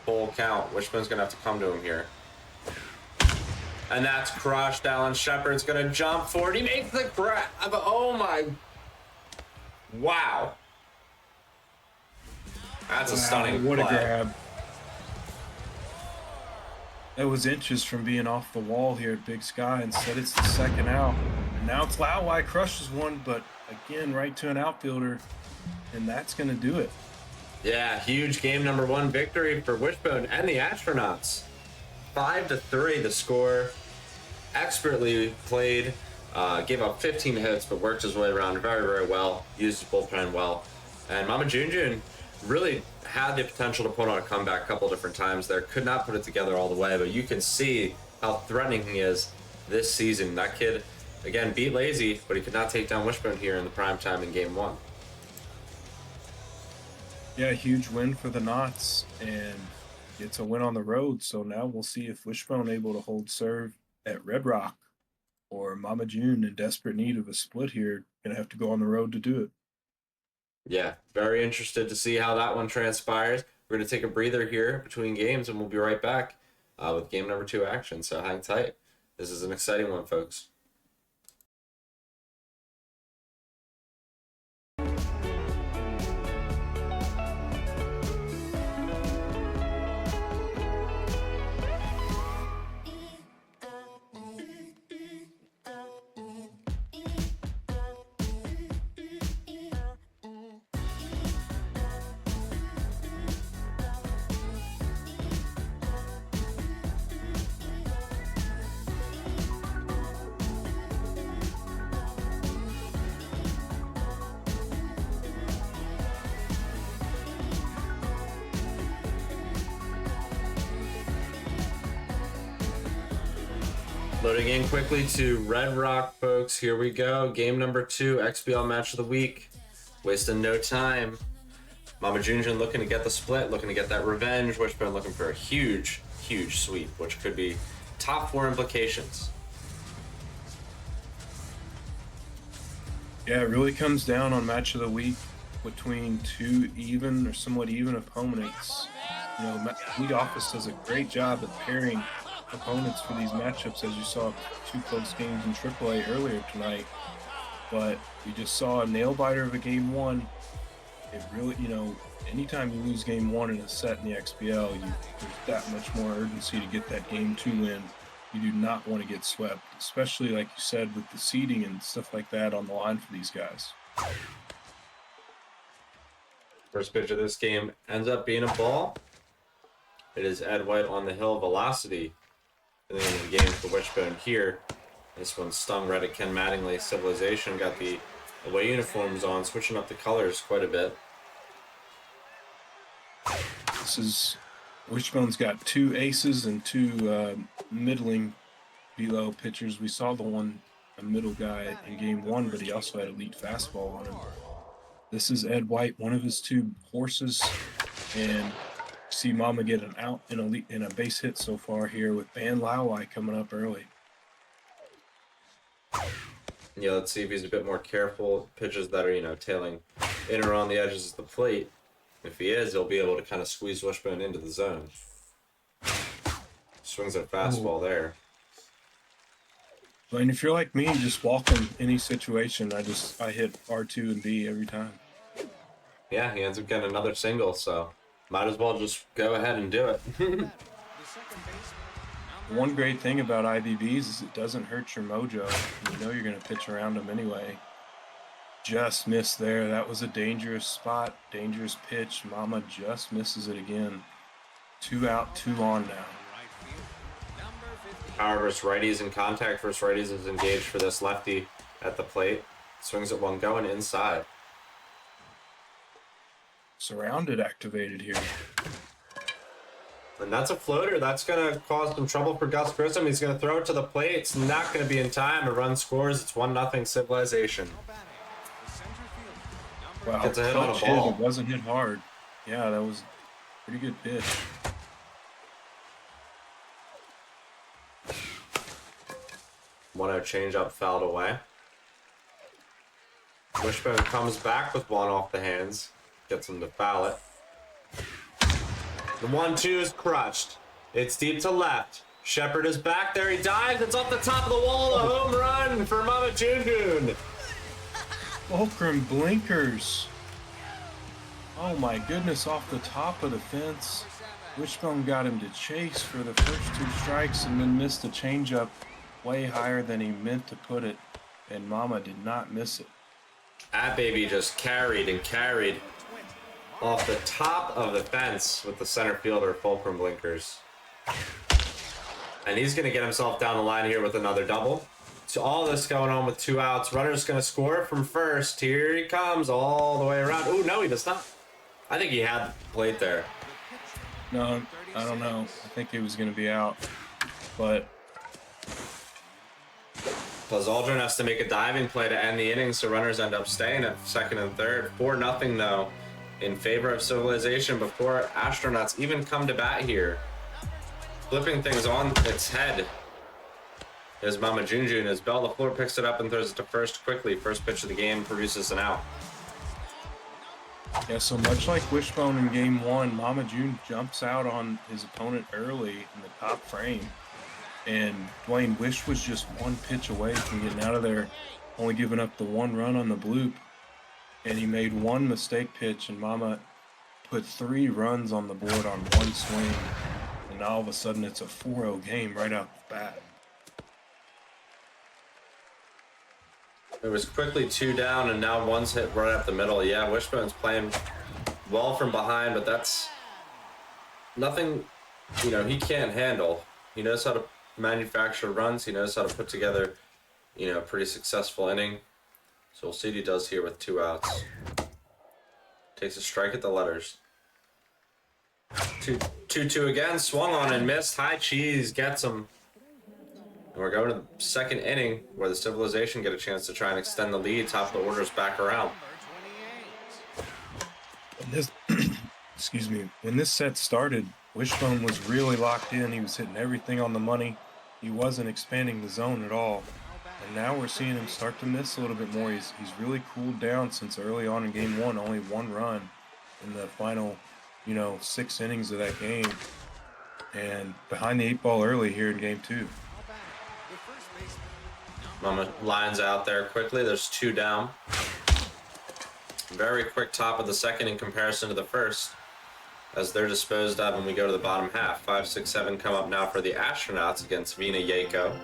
Full count. Wishbone's going to have to come to him here. And that's crushed. Alan Shepard's going to jump forward. He makes the grab. Oh my. Wow. That's a stunning What play. a grab. That was inches from being off the wall here at Big Sky. Instead, it's the second out. And now it's Lawai crushes one, but again, right to an outfielder. And that's going to do it. Yeah, huge game number 1 victory for Wishbone and the Astronauts. 5-3 the score. Expertly played. Gave up 15 hits, but worked his way around very, very well. Used his bullpen well. And MAMAJUNE really had the potential to put on a comeback a couple different times there. Could not put it together all the way, but you can see how threatening he is this season. That kid, again, beat Lazy, but he could not take down Wishbone here in the prime time in game 1. Yeah, huge win for the Knots, and it's a win on the road. So now we'll see if Wishbone able to hold serve at Red Rock, or MAMAJUNE in desperate need of a split here, gonna have to go on the road to do it. Yeah, very interested to see how that one transpires. We're going to take a breather here between games, and we'll be right back with game number 2 action. So hang tight. This is an exciting one, folks. Loading in quickly to Red Rock, folks. Here we go. Game number 2, XBL match of the week. Wasting no time. MAMAJUNE looking to get the split, looking to get that revenge. Wishbone looking for a huge, huge sweep, which could be top 4 implications. Yeah, it really comes down on match of the week between 2 even or somewhat even opponents. You know, League Office does a great job at pairing opponents for these matchups, as you saw 2 close games in AAA earlier tonight. But we just saw a nail biter of a game 1. It really, you know, anytime you lose game 1 in a set in the XBL, there's that much more urgency to get that game 2 win. You do not want to get swept, especially like you said with the seeding and stuff like that on the line for these guys. First pitch of this game ends up being a ball. It is Ed White on the hill, velocity. And then in the game for Wishbone here. This one stung right at Ken Mattingly. Civilization got the away uniforms on, switching up the colors quite a bit. This is Wishbone's got 2 aces and 2 middling below pitchers. We saw the one a middle guy in game 1, but he also had elite fastball on him. This is Ed White, one of his 2 horses, and see Mama get an out in a base hit so far here with Ban Lawai coming up early. Yeah, let's see if he's a bit more careful. Pitches that are, you know, tailing in or on the edges of the plate. If he is, he'll be able to kind of squeeze Wishbone into the zone. Swings a fastball there. And if you're like me, just welcome any situation. I hit R2 and B every time. Yeah, he ends up getting another single, so might as well just go ahead and do it. One great thing about IBBs is it doesn't hurt your mojo. You know you're going to pitch around them anyway. Just missed there. That was a dangerous spot, dangerous pitch. Mama just misses it again. 2 out, 2 on now. Power versus righties and contact versus righties is engaged for this lefty at the plate. Swings at one going inside. Surrounded activated here. And that's a floater. That's going to cause some trouble for Gus Grissom. He's going to throw it to the plate. It's not going to be in time. A run scores. It's 1-0 Civilization. Wow, Gets a hit on a clutch ball. hit. It wasn't hit hard. Yeah, that was a pretty good pitch. One-0 changeup fouled away. Wishbone comes back with one off the hands. Gets him to foul it. The 1-2 is crushed. It's deep to left. Shepard is back there. He dives. It's off the top of the wall. A home run for MAMAJUNEJUNE. Fulcrum blinkers. Oh my goodness, off the top of the fence. Wishbone got him to chase for the first 2 strikes and then missed a changeup way higher than he meant to put it. And Mama did not miss it. That baby just carried and carried off the top of the fence with the center fielder Fulcrum blinkers. And he's going to get himself down the line here with another double. So all this going on with 2 outs. Runner's going to score from first. Here he comes all the way around. Oh, no, he does not. I think he had the plate there. No, I don't know. I think he was going to be out. But Buzz Aldrin has to make a diving play to end the inning, so runners end up staying at second and third. 4-0 though, in favor of Civilization before Astronauts even come to bat here. Flipping things on its head is MAMAJUNEJUNE as Bell LaFleur picks it up and throws it to first quickly. First pitch of the game produces an out. yeah, so much like Wishbone in game 1, MAMAJUNE jumps out on his opponent early in the top frame. And Dwayne Wish was just 1 pitch away from getting out of there, only giving up the 1 run on the bloop. And he made 1 mistake pitch, and Mama put 3 runs on the board on 1 swing. And now all of a sudden it's a 4-0 game right out the bat. It was quickly 2 down, and now 1's hit right up the middle. Yeah, Wishbone's playing well from behind, but that's nothing, he can't handle. He knows how to manufacture runs. He knows how to put together, a pretty successful inning. So we'll see what he does here with 2 outs. Takes a strike at the letters. 2-2 again. Swung on and missed. High cheese gets him. And we're going to the second inning where the Civilization get a chance to try and extend the lead. Top of the order's back around. Excuse me. When this set started, Wishbone was really locked in. He was hitting everything on the money. He wasn't expanding the zone at all. And now we're seeing him start to miss a little bit more. He's really cooled down since early on in game 1. Only 1 run in the final, 6 innings of that game. And behind the 8 ball early here in game 2. Mama lines out there quickly. There's 2 down. Very quick top of the second in comparison to the first, as they're disposed of when we go to the bottom half. 5, 6, 7 come up now for the Astronauts against Vina Yako.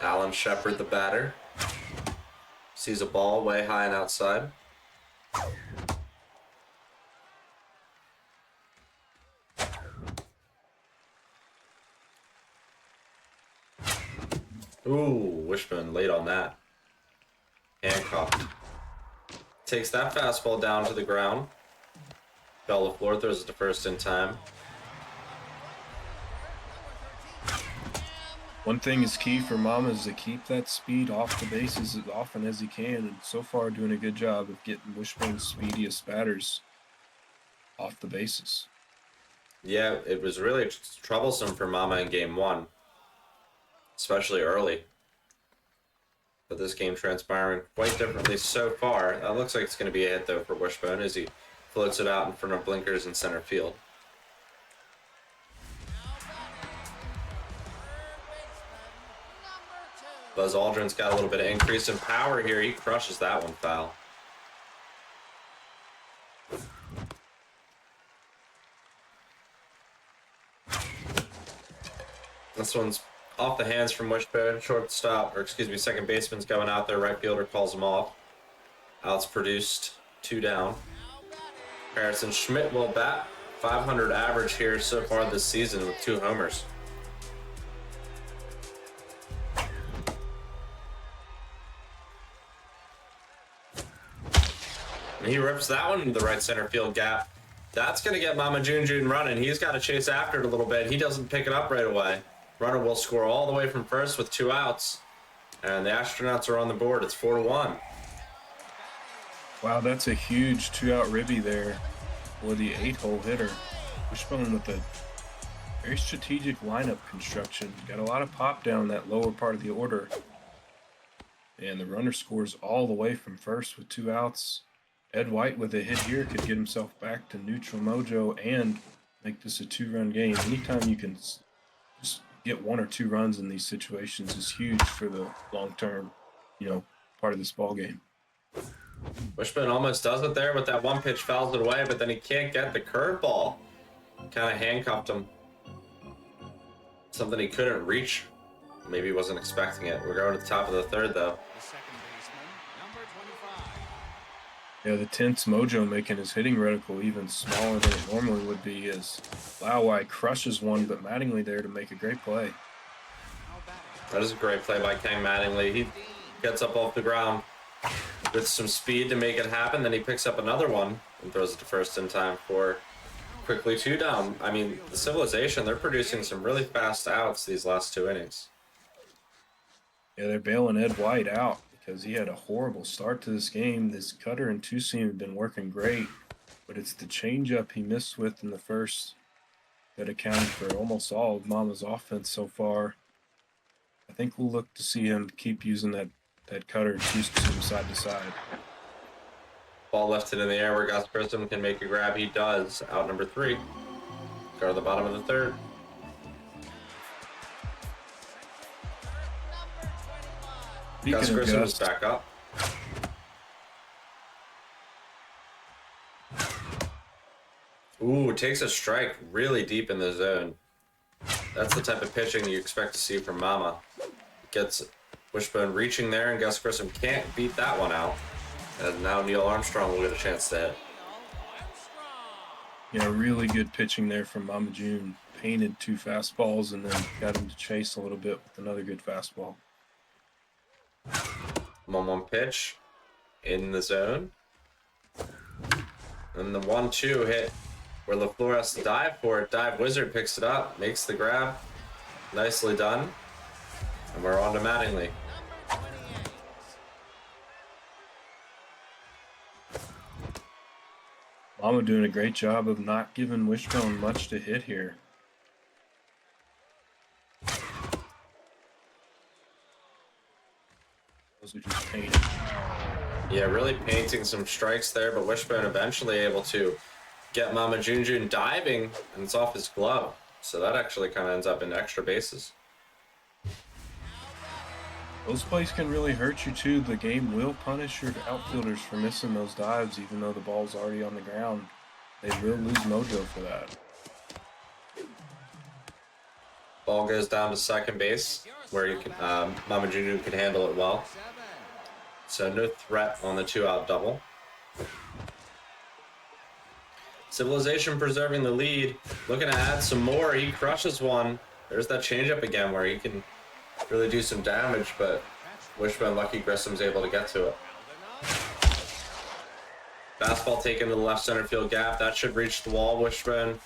Alan Shepard, the batter, sees a ball way high and outside. Ooh, Wishbone late on that. Handcuffed. Takes that fastball down to the ground. Bell LaFleur throws it to first in time. One thing is key for Mama is to keep that speed off the bases as often as he can, and so far doing a good job of getting Wishbone's speediest batters off the bases. Yeah, it was really troublesome for Mama in game 1, especially early. But this game transpiring quite differently so far. That looks like it's going to be a hit though for Wishbone as he floats it out in front of blinkers in center field. Buzz Aldrin's got a little bit of increase in power here. He crushes that one foul. This one's off the hands from Wishbone. Second baseman's going out there. Right fielder calls him off. Outs produced, 2 down. Harrison Schmidt will bat 500 average here so far this season with 2 homers. And he rips that one into the right center field gap. That's going to get MAMAJUNEJUNE running. He's got to chase after it a little bit. He doesn't pick it up right away. Runner will score all the way from first with 2 outs. And the Astronauts are on the board. It's 4-1. Wow, that's a huge 2-out ribby there for the 8-hole hitter. Wishbone with a very strategic lineup construction. Got a lot of pop down that lower part of the order. And the runner scores all the way from first with 2 outs. Ed White with a hit here could get himself back to neutral mojo and make this a 2-run game. Anytime you can just get 1 or 2 runs in these situations is huge for the long-term, part of this ball game. Wishbone almost does it there, but that 1 pitch fouls it away, but then he can't get the curveball. Kind of handcuffed him. Something he couldn't reach. Maybe he wasn't expecting it. We're going to the top of the 3rd, though. Yeah, the tense mojo making his hitting reticle even smaller than it normally would be as Loweye crushes one, but Mattingly there to make a great play. That is a great play by King Mattingly. He gets up off the ground with some speed to make it happen, then he picks up another one and throws it to first in time for quickly 2 down. I mean, the Civilization, they're producing some really fast outs these last 2 innings. Yeah, they're bailing Ed White out because he had a horrible start to this game. This cutter and 2-seam have been working great, but it's the changeup he missed with in the first that accounted for almost all of Mama's offense so far. I think we'll look to see him keep using that cutter and 2-seam side to side. Ball lifted in the air where Gus Grissom can make a grab. He does. Out number 3. Go to the bottom of the 3rd. Gus Grissom is back up. Ooh, takes a strike really deep in the zone. That's the type of pitching you expect to see from Mama. Gets Wishbone reaching there, and Gus Grissom can't beat that one out. And now Neil Armstrong will get a chance to hit. Yeah, really good pitching there from MAMAJUNE. Painted 2 fastballs and then got him to chase a little bit with another good fastball. 1-1 pitch in the zone. And the 1-2 hit where LaFleur has to dive for it. Dive Wizard picks it up, makes the grab. Nicely done. And we're on to Mattingly. Mama doing a great job of not giving Wishbone much to hit here. Those are just painted. Yeah, really painting some strikes there, but Wishbone eventually able to get MAMAJUNEJUNE diving, and it's off his glove. So that actually kind of ends up in extra bases. Those plays can really hurt you too. The game will punish your outfielders for missing those dives, even though the ball's already on the ground. They will lose mojo for that. Ball goes down to second base, where you can MAMAJUNEJUNE can handle it well. So no threat on the 2-out double. Civilization preserving the lead, looking to add some more. He crushes one. There's that changeup again where he can really do some damage, but Wishbone, lucky Grissom's able to get to it. Fastball taken to the left center field gap. That should reach the wall. Wishbone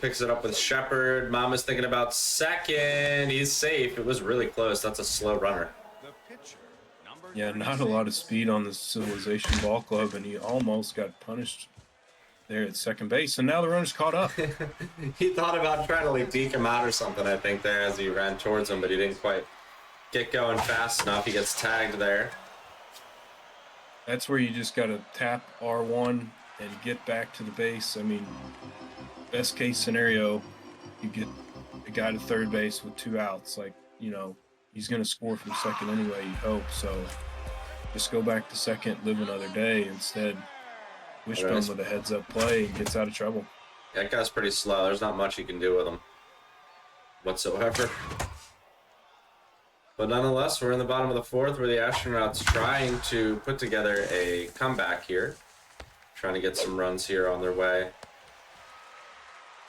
picks it up with Shepard. Mama's thinking about second. He's safe. It was really close. That's a slow runner. Yeah, not a lot of speed on the Civilization ball club, and he almost got punished there at second base, and now the runner's caught up. He thought about trying to like deke him out or something, I think, there as he ran towards him, but he didn't quite get going fast enough. He gets tagged there. That's where you just got to tap R1 and get back to the base. I mean, best case scenario, you get a guy to third base with 2 outs. Like, he's going to score from second anyway, you hope. So just go back to second, live another day. Instead, Wishbone with a heads-up play and gets out of trouble. That guy's pretty slow. There's not much you can do with him whatsoever. But nonetheless, we're in the bottom of the 4th where the Astronauts trying to put together a comeback here. trying to get some runs here on their way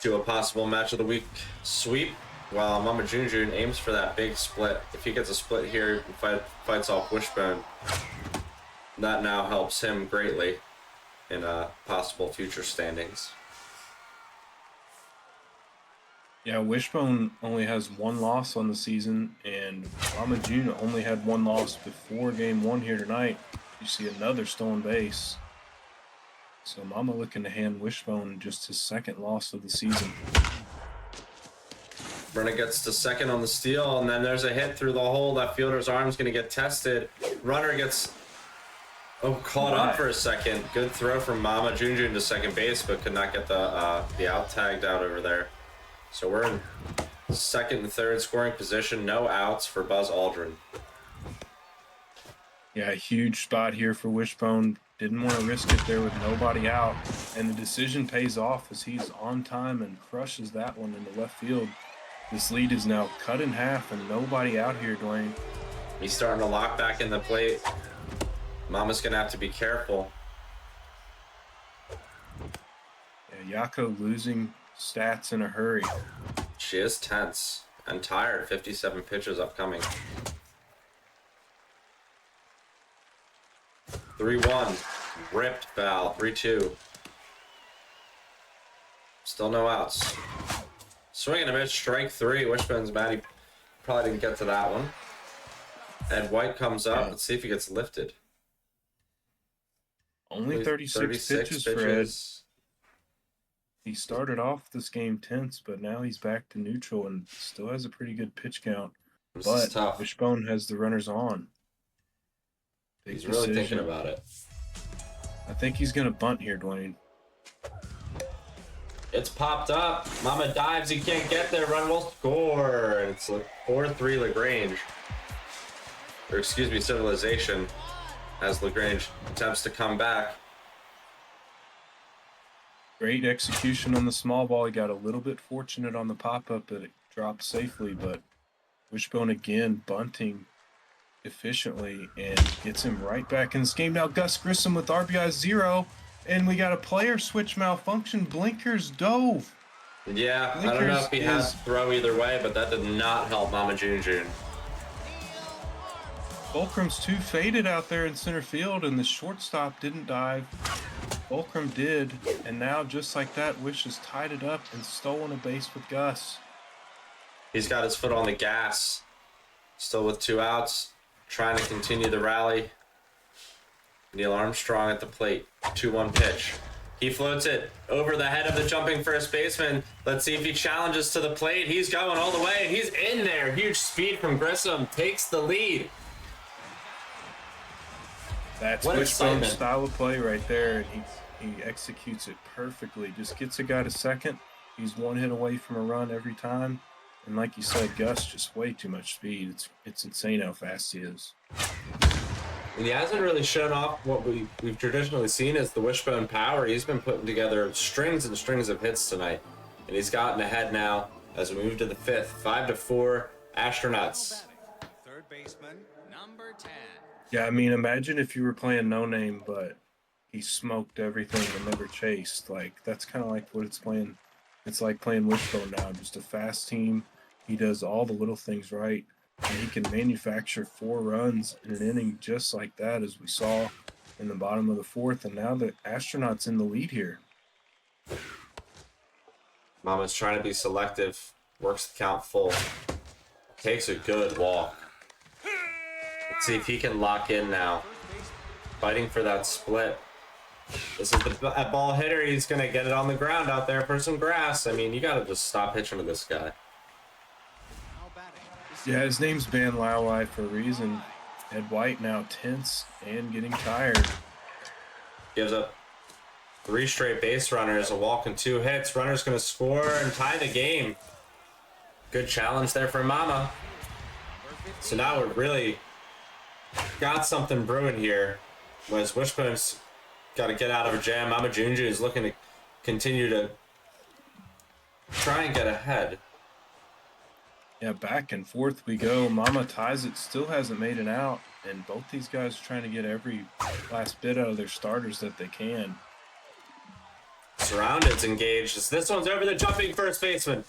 to a possible match of the week sweep, while MAMAJUNEJUNE aims for that big split. If he gets a split here and fights off Wishbone, that now helps him greatly in possible future standings. Yeah, Wishbone only has 1 loss on the season, and MAMAJUNE only had 1 loss before game 1 here tonight. You see another stolen base. So Mama looking to hand Wishbone just his 2nd loss of the season. Brenna gets to 2nd on the steal, and then there's a hit through the hole. That fielder's arm's going to get tested. Runner gets caught up for a second. Good throw from MAMAJUNEJUNE to 2nd base, but could not get the out tagged out over there. So we're in 2nd and 3rd scoring position. No outs for Buzz Aldrin. Yeah, a huge spot here for Wishbone. Didn't want to risk it there with nobody out. And the decision pays off as he's on time and crushes that one into left field. This lead is now cut in half and nobody out here, Dwayne. He's starting to lock back in the plate. Mama's going to have to be careful. Yeah, Yako losing stats in a hurry. She is tense and tired. 57 pitches upcoming. 3-1. Ripped foul. 3-2. Still no outs. Swing and a miss. Strike 3. Wishbone's mad. He probably didn't get to that one. Ed White comes up. Let's see if he gets lifted. Only 36 pitches for Ed. He started off this game tense, but now he's back to neutral and still has a pretty good pitch count. This is tough. Wishbone has the runners on. He's really thinking about it. I think he's going to bunt here, Dwayne. It's popped up. Mama dives. He can't get there. Run will score. And it's 4-3 LaGrange. Or excuse me, Civilization. As LaGrange attempts to come back. Great execution on the small ball. He got a little bit fortunate on the pop-up that it dropped safely, but Wishbone again bunting efficiently and gets him right back in this game. Now Gus Grissom with RBI 0, and we got a player switch malfunction. Blinkers dove. Yeah, I don't know if he has to throw either way, but that did not help MAMAJUNEJUNE. Fulcrum's too faded out there in center field, and the shortstop didn't dive. Fulcrum did, and now just like that, Wish has tied it up and stolen a base with Gus. He's got his foot on the gas. Still with 2 outs. Trying to continue the rally. Neil Armstrong at the plate. 2-1 pitch. He floats it over the head of the jumping first baseman. Let's see if he challenges to the plate. He's going all the way, and he's in there. Huge speed from Grissom. Takes the lead. That's Wishbone's style of play right there, and he executes it perfectly. Just gets a guy to 2nd. He's 1 hit away from a run every time. And like you said, Gus, just way too much speed. It's insane how fast he is. And he hasn't really shown off what we've traditionally seen as the Wishbone power. He's been putting together strings and strings of hits tonight. And he's gotten ahead now as we move to the 5th. 5-4, Astronauts. Third baseman, number 10. Yeah, I mean, imagine if you were playing No Name, but he smoked everything and never chased. Like, that's kind of like what it's playing. It's like playing Wishbone now, just a fast team. He does all the little things right, and he can manufacture 4 runs in an inning just like that, as we saw in the bottom of the 4th, and now the Astronauts in the lead here. Mama's trying to be selective, works the count full, takes a good walk. Let's see if he can lock in now. Fighting for that split. This is the ball hitter. He's going to get it on the ground out there for some grass. I mean, you got to just stop pitching to this guy. Yeah, his name's Van Lowey for a reason. Ed White now tense and getting tired. Gives up 3 straight base runners, a walk and 2 hits. Runner's going to score and tie the game. Good challenge there for Mama. So now we're really got something brewing here. Whereas Wishbone's got to get out of a jam. MAMAJUNEJUNE is looking to continue to try and get ahead. Yeah, back and forth we go. Mama ties it, still hasn't made an out, and both these guys are trying to get every last bit out of their starters that they can. Surrounded's engaged as this one's over the jumping first baseman.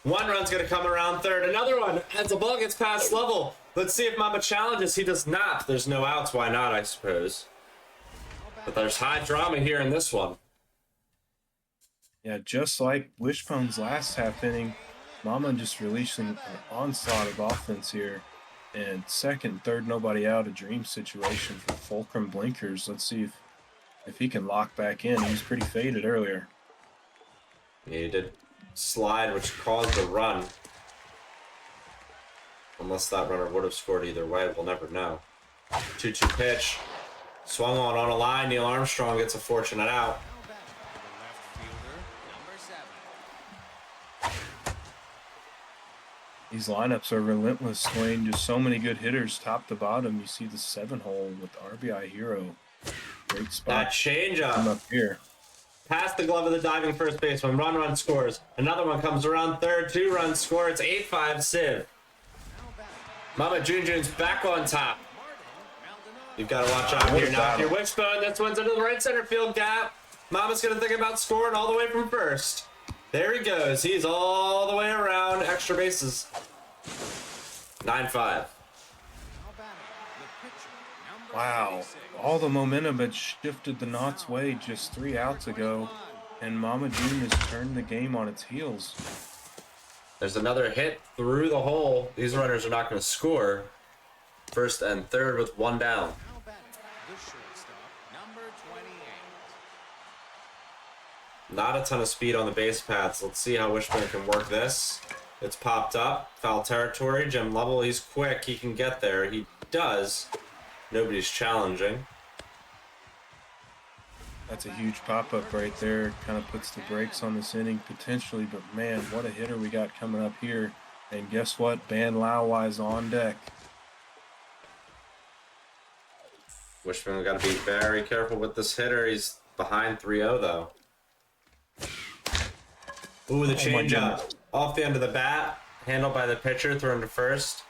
One run's gonna come around third. Another one as the ball gets past level. Let's see if Mama challenges. He does not. There's no outs. Why not, I suppose. But there's high drama here in this one. Yeah, just like Wishbone's last half inning, Mama just releasing an onslaught of offense here. And second, third, nobody out, a dream situation for Fulcrum Blinkers. Let's see if he can lock back in. He was pretty faded earlier. Yeah, he did slide, which caused the run. Unless that runner would have scored either way, we'll never know. 2-2 pitch. Swung on a line. Neil Armstrong gets a fortunate out. These lineups are relentless, Dwayne. Just so many good hitters top to bottom. You see the 7-hole with RBI Hero. Great spot. That changeup. Come up here. Past the glove of the diving first baseman. Run scores. Another one comes around third. 2 runs score. It's 8-5 Civ. MAMAJUNEJUNE's back on top. You've got to watch out here now. If you're Wishbone, this one's into the right center field gap. Mama's going to think about scoring all the way from first. There he goes. He's all the way around. Extra bases. 9-5. Wow. All the momentum had shifted the Knott's way just 3 outs ago, and MAMAJUNE has turned the game on its heels. There's another hit through the hole. These runners are not going to score. First and third with 1 down. Not a ton of speed on the base paths. Let's see how Wishbone can work this. It's popped up. Foul territory. Jim Lovell, he's quick. He can get there. He does. Nobody's challenging. That's a huge pop-up right there. Kind of puts the brakes on this inning potentially, but man, what a hitter we got coming up here. And guess what? Ban Lauwai's on deck. Wishbone got to be very careful with this hitter. He's behind 3-0 though. Ooh, the changeup off the end of the bat, handled by the pitcher, thrown to first.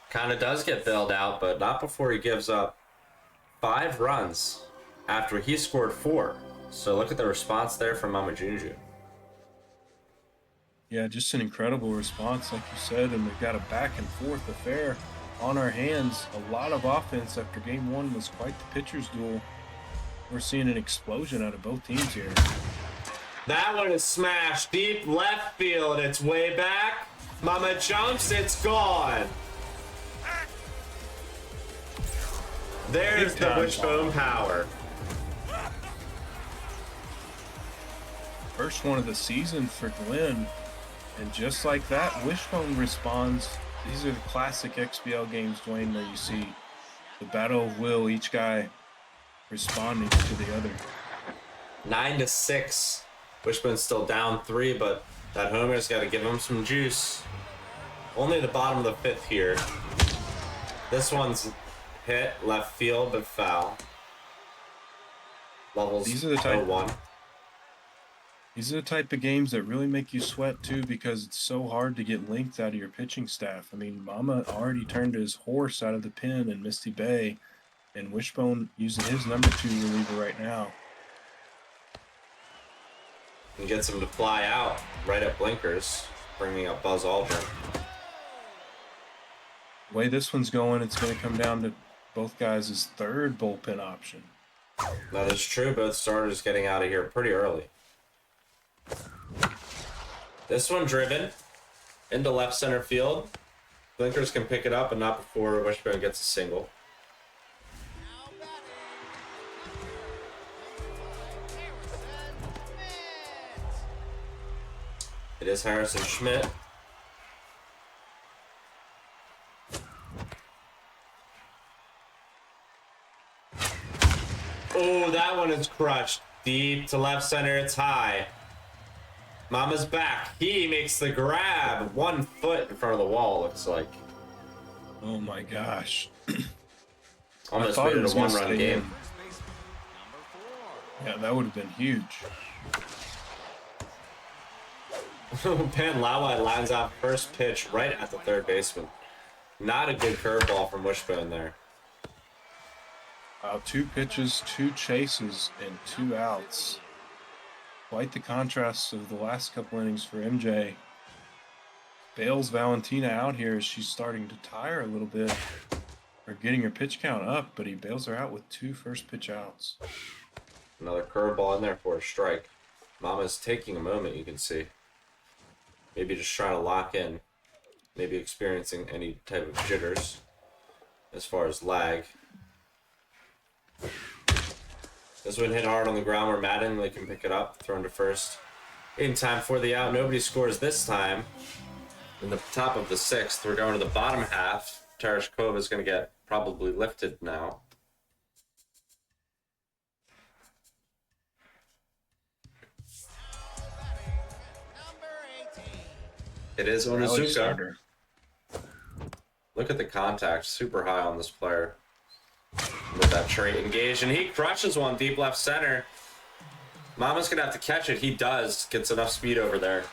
Kind of does get bailed out, but not before he gives up 5 runs after he scored 4. So look at the response there from MAMAJUNEJUNE. Yeah, just an incredible response, like you said, and we've got a back and forth affair on our hands. A lot of offense after game 1 was quite the pitcher's duel. We're seeing an explosion out of both teams here. That one is smashed deep left field. It's way back. Mama jumps. It's gone. There's the Wishbone power. First one of the season for Glenn. And just like that, Wishbone responds. These are the classic XBL games, Dwayne, where you see the battle of will, each guy responding to the other. 9-6. Wishbone's still down 3, but that homer's got to give him some juice. Only the bottom of the 5th here. This one's hit left field, but foul. Levels These are the type 0-1. These are the type of games that really make you sweat too, because it's so hard to get length out of your pitching staff. I mean, Mama already turned his horse out of the pen in Misty Bay, and Wishbone using his number 2 reliever right now. And gets him to fly out right at blinkers, bringing up Buzz Aldrin. The way this one's going, it's going to come down to both guys' 3rd bullpen option. That is true. Both starters getting out of here pretty early. This one driven into left center field. Blinkers can pick it up, but not before Wishbone gets a single. It is Harrison Schmidt. Oh, that one is crushed. Deep to left center, it's high. Mama's back. He makes the grab. 1 foot in front of the wall, looks like. Oh my gosh. Almost made it a 1-run game. Yeah, that would have been huge. Pan Lawai lines out first pitch right at the 3rd baseman. Not a good curveball from Wishbone there. 2 pitches, 2 chases, and 2 outs. Quite the contrast of the last couple innings for MJ. Bails Valentina out here as she's starting to tire a little bit, or getting her pitch count up, but he bails her out with 2 first pitch outs. Another curveball in there for a strike. Mama's taking a moment, you can see. Maybe just trying to lock in. Maybe experiencing any type of jitters as far as lag. This one hit hard on the ground where Mattingly can pick it up, thrown to first. In time for the out. Nobody scores this time. In the top of the 6th, we're going to the bottom half. Tereshkova is going to get probably lifted now. It is Onizuka. Look at the contact, super high on this player. With that trait engaged, and he crushes one deep left center. Mama's gonna have to catch it. He does. Gets enough speed over there.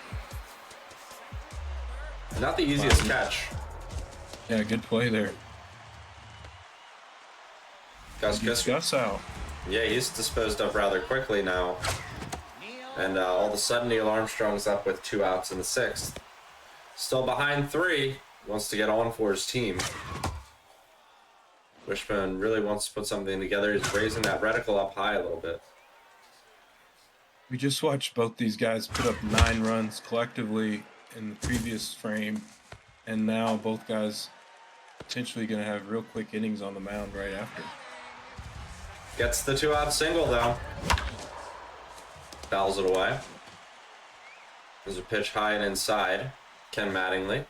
Not the easiest catch. Yeah, good play there. Gus out. Yeah, he's disposed of rather quickly now. And all of a sudden, Neil Armstrong's up with 2 outs in the 6th. Still behind 3. Wants to get on for his team. Wishbone really wants to put something together. He's raising that reticle up high a little bit. We just watched both these guys put up 9 runs collectively in the previous frame, and now both guys potentially going to have real quick innings on the mound right after. Gets the 2-out single, though. Fouls it away. There's a pitch high and inside. Ken Mattingly.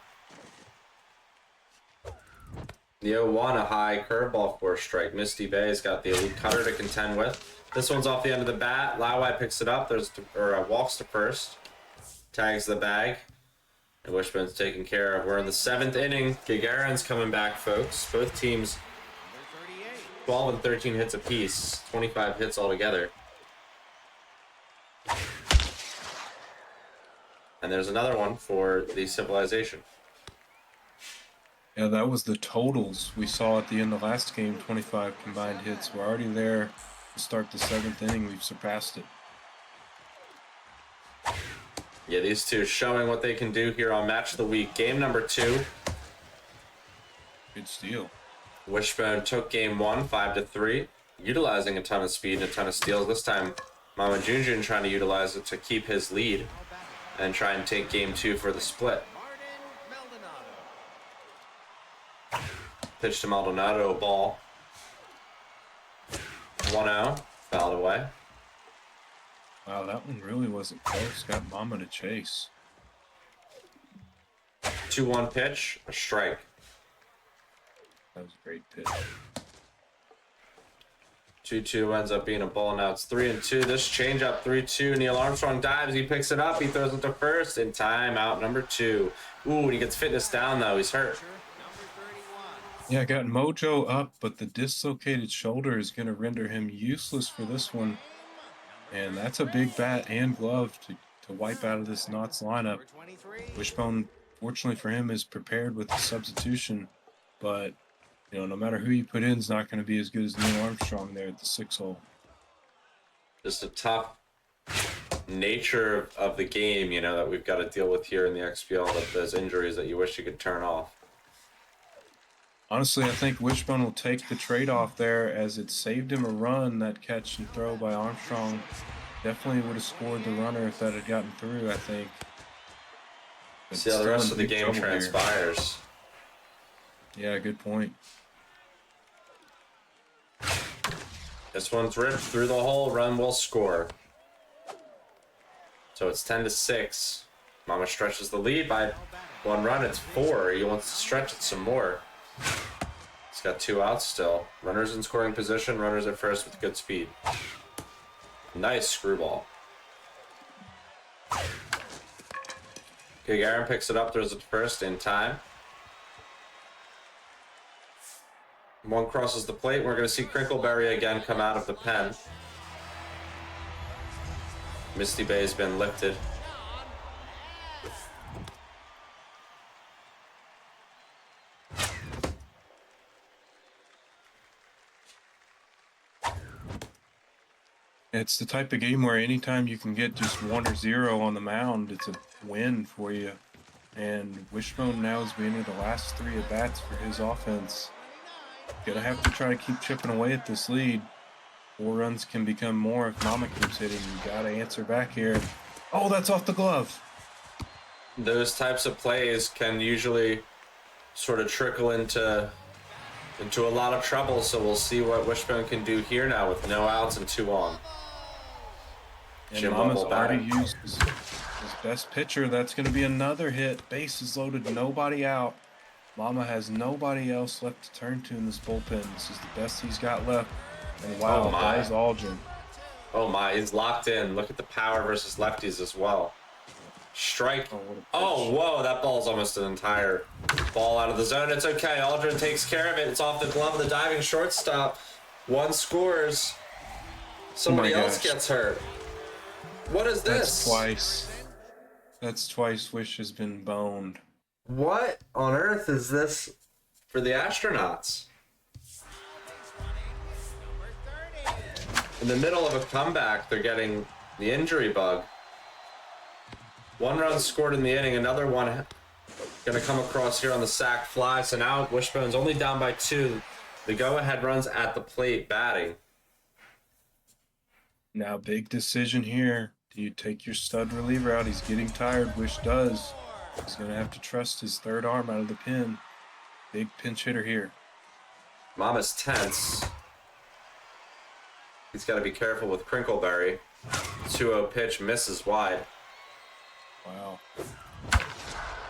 The 0-1, a high curveball for a strike. Misty Bay's got the elite cutter to contend with. This one's off the end of the bat. Lawai picks it up. Walks to first. Tags the bag. And Wishbone's taken care of. We're in the 7th inning. Gagarin's coming back, folks. Both teams 12 and 13 hits apiece. 25 hits altogether. And there's another one for the Civilization. Yeah, that was the totals we saw at the end of last game, 25 combined hits. We're already there to start the 7th inning. We've surpassed it. Yeah, these two showing what they can do here on Match of the Week. Game number 2. Good steal. Wishbone took game 1, 5-3, utilizing a ton of speed and a ton of steals. This time, MAMAJUNEJUNE trying to utilize it to keep his lead and try and take game 2 for the split. Pitch to Maldonado, a ball. 1-0, fouled away. Wow, that one really wasn't close. Got Mama to chase. 2-1 pitch, a strike. That was a great pitch. 2-2 ends up being a ball. Now it's 3-2. This changeup 3-2. Neil Armstrong dives. He picks it up. He throws it to first. In time, out number 2. Ooh, and he gets fitness down though. He's hurt. Yeah, got Mojo up, but the dislocated shoulder is going to render him useless for this one. And that's a big bat and glove to wipe out of this Knots lineup. Wishbone, fortunately for him, is prepared with the substitution. But, you know, no matter who you put in, is not going to be as good as Neil Armstrong there at the 6-hole. Just a tough nature of the game, you know, that we've got to deal with here in the XBL, that those injuries that you wish you could turn off. Honestly, I think Wishbone will take the trade-off there, as it saved him a run. That catch and throw by Armstrong definitely would have scored the runner if that had gotten through, I think. But see how the rest of the game here. transpires. Yeah, good point. This one's ripped through the hole. Run will score. So it's 10-6. Mama stretches the lead by 1 run. It's 4. He wants to stretch it some more. He's got 2 outs still. Runners in scoring position. Runners at first with good speed. Nice screwball. Gagarin picks it up. Throws it to first in time. 1 crosses the plate. We're going to see Crinkleberry again come out of the pen. Misty Bay's been lifted. It's the type of game where anytime you can get just 1 or 0 on the mound, it's a win for you. And Wishbone now is being in the last 3 at-bats for his offense. Gonna have to try to keep chipping away at this lead. 4 runs can become more if Mama keeps hitting. You gotta answer back here. Oh, that's off the glove. Those types of plays can usually sort of trickle into a lot of trouble, so we'll see what Wishbone can do here now with no outs and 2 on. And Jim Mama's Lovell already batting. used his best pitcher. That's going to be another hit. Bases loaded, nobody out. Mama has nobody else left to turn to in this bullpen. This is the best he's got left. And wow, Oh my. that is Aldrin. Oh my, he's locked in. Look at the power versus lefties as well. Strike. Oh, what a pitch. Oh, whoa, that ball's almost an entire ball out of the zone. It's okay. Aldrin takes care of it. It's off the glove of the diving shortstop. 1 scores. Somebody else gosh. gets hurt. What is this? That's twice. That's twice Wish has been boned. What on earth is this for the astronauts? In the middle of a comeback, they're getting the injury bug. 1 run scored in the inning, another one gonna come across here on the sac fly. So now Wishbone's only down by 2. The go-ahead runs at the plate batting. Now, big decision here. Do you take your stud reliever out? He's getting tired. Wish does. He's going to have to trust his third arm out of the pen. Big pinch hitter here. Mama's tense. He's got to be careful with Crinkleberry. 2-0 pitch misses wide. Wow.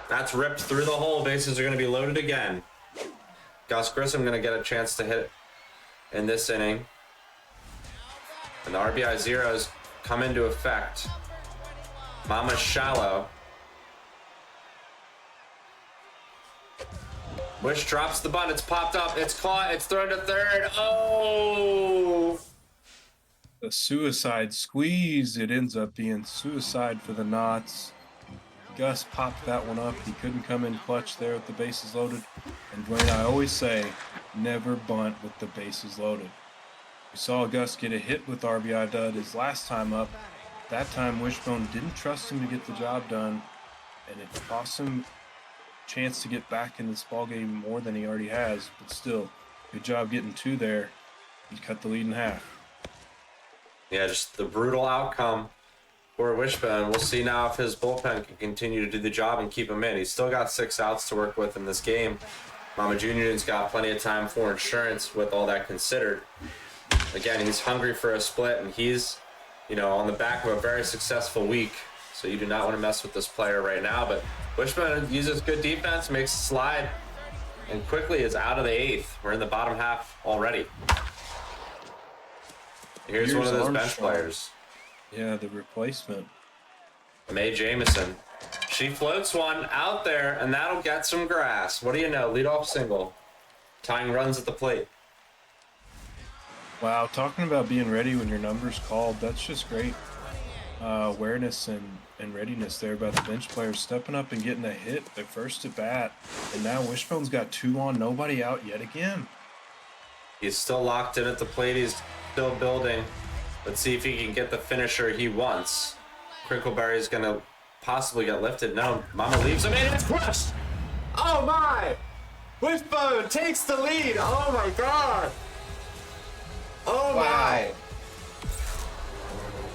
That's ripped through the hole. Bases are going to be loaded again. Gus Grissom going to get a chance to hit in this inning. And the RBI zeros come into effect. Mama's shallow. Wish drops the bunt. It's popped up. It's caught. It's thrown to third. Oh! A suicide squeeze. It ends up being suicide for the Knots. Gus popped that one up. He couldn't come in clutch there with the bases loaded. And Dwayne, I always say, never bunt with the bases loaded. We saw Gus get a hit with RBI dud his last time up. That time Wishbone didn't trust him to get the job done, and it cost him a chance to get back in this ballgame more than he already has. But still, good job getting 2 there. He cut the lead in half. Yeah, just the brutal outcome for Wishbone. We'll see now if his bullpen can continue to do the job and keep him in. He's still got 6 outs to work with in this game. MAMAJUNEJUNE's got plenty of time for insurance with all that considered. Again, he's hungry for a split, and he's, on the back of a very successful week. So you do not want to mess with this player right now. But Wishbone uses good defense, makes a slide, and quickly is out of the 8th. We're in the bottom half already. Here's one of those bench Armstrong. players. Yeah, the replacement. Mae Jamison. She floats one out there, and that'll get some grass. What do you know? Leadoff single. Tying runs at the plate. Wow, talking about being ready when your number's called, that's just great awareness and readiness there by the bench players stepping up and getting a hit, their first at bat. And now Wishbone's got 2 on, nobody out yet again. He's still locked in at the plate. He's still building. Let's see if he can get the finisher he wants. Crinkleberry's going to possibly get lifted. No, Mama leaves him in. It's crushed. Oh, my. Wishbone takes the lead. Oh, my God. Oh, my.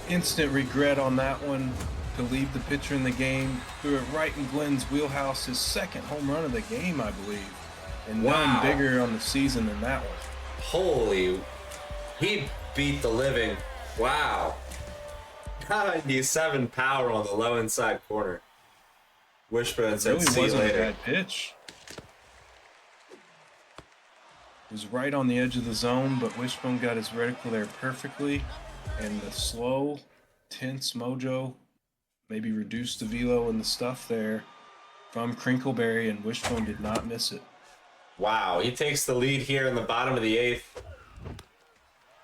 Instant regret on that one to leave the pitcher in the game. Threw it right in Glenn's wheelhouse, his 2nd home run of the game, I believe. And Wow. none bigger on the season than that one. Holy. He beat the living. Wow. 97 power on the low inside corner. Wishbone It said, really see you wasn't a later. bad pitch. It was right on the edge of the zone, but Wishbone got his reticle there perfectly. And the slow, tense mojo maybe reduced the velo and the stuff there from Crinkleberry, and Wishbone did not miss it. Wow, he takes the lead here in the bottom of the 8th.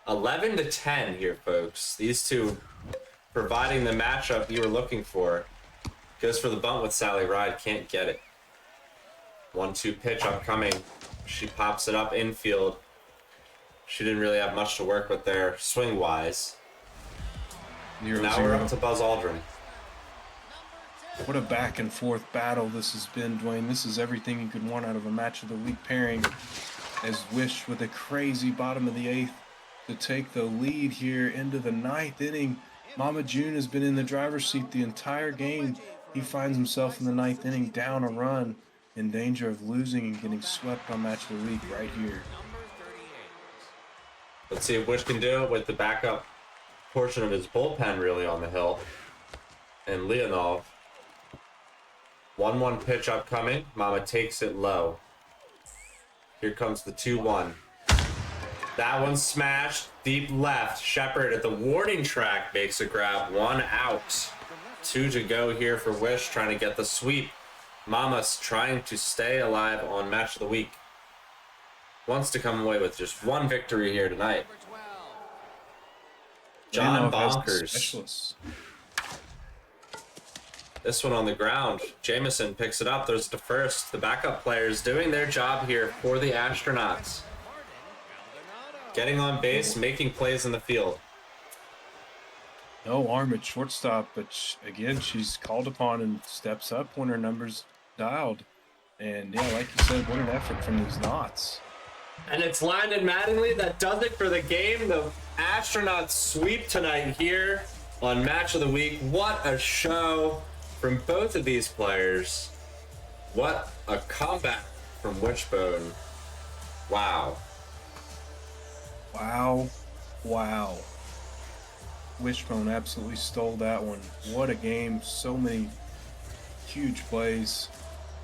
11-10 here, folks. These two providing the matchup you were looking for. Goes for the bunt with Sally Ride, can't get it. 1-2 pitch upcoming. She pops it up infield. She didn't really have much to work with there, swing-wise. Now we're up to Buzz Aldrin. What a back and forth battle this has been, Dwayne. This is everything you could want out of a match of the week pairing, as Wish with a crazy bottom of the 8th to take the lead here into the 9th inning. Mama June has been in the driver's seat the entire game. He finds himself in the 9th inning down a run, in danger of losing and getting swept on match of the week right here. Let's see if Wish can do it with the backup portion of his bullpen really on the hill. And Leonov. 1-1 pitch upcoming. Mama takes it low. Here comes the 2-1. That one's smashed. Deep left. Shepard at the warning track makes a grab. 1 out. 2 to go here for Wish, trying to get the sweep. Mama's trying to stay alive on match of the week. Wants to come away with just 1 victory here tonight. John Bonkers. This one on the ground. Jameson picks it up. There's the first. The backup players doing their job here for the Astronauts. Getting on base, making plays in the field. No arm at shortstop, but again, she's called upon and steps up when her number's dialed. And yeah, like you said, what an effort from these Knots. And it's Landon Mattingly that does it for the game. The Astronauts sweep tonight here on Match of the Week. What a show from both of these players. What a comeback from Wishbone. Wow. Wow. Wow. Wishbone absolutely stole that one. What a game. So many huge plays.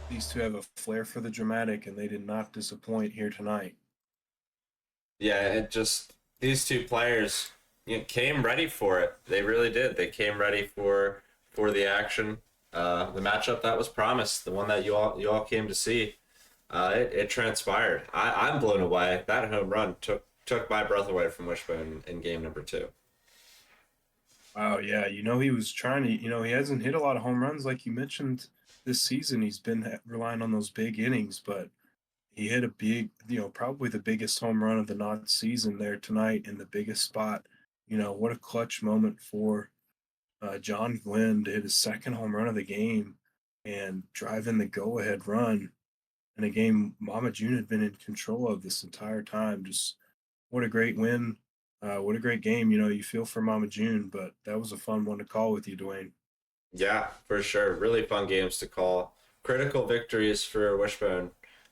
These two have a flair for the dramatic, and they did not disappoint here tonight. Yeah, these two players came ready for it. They really did. They came ready for the action. The matchup that was promised, the one that you all came to see, it transpired. I'm blown away. That home run took my breath away from Wishbone in game number 2. Wow, yeah. He was trying to, he hasn't hit a lot of home runs like you mentioned this season. He's been relying on those big innings, but he hit a big, probably the biggest home run of the Knots season there tonight in the biggest spot. What a clutch moment for John Glenn to hit his second home run of the game and drive in the go-ahead run in a game Mama June had been in control of this entire time. Just what a great win. What a great game. You feel for Mama June, but that was a fun one to call with you, Dwayne. Yeah, for sure. Really fun games to call. Critical victories for Wishbone,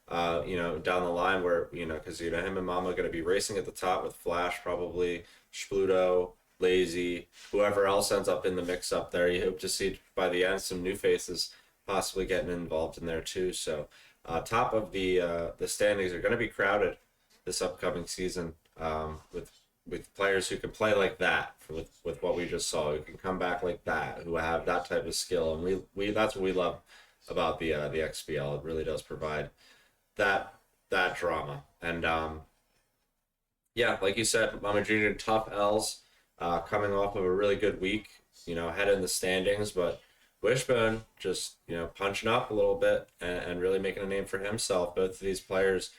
down the line where, because, him and Mama are going to be racing at the top with Flash, probably, Spluto, Lazy, whoever else ends up in the mix up there. You hope to see by the end some new faces possibly getting involved in there too. So top of the standings are going to be crowded this upcoming season with players who can play like that, with what we just saw, who can come back like that, who have that type of skill. And we that's what we love about the XBL. It really does provide that drama. And yeah, like you said, Mama Junior, tough L's, coming off of a really good week, ahead in the standings, but Wishbone just, punching up a little bit and really making a name for himself. Both of these players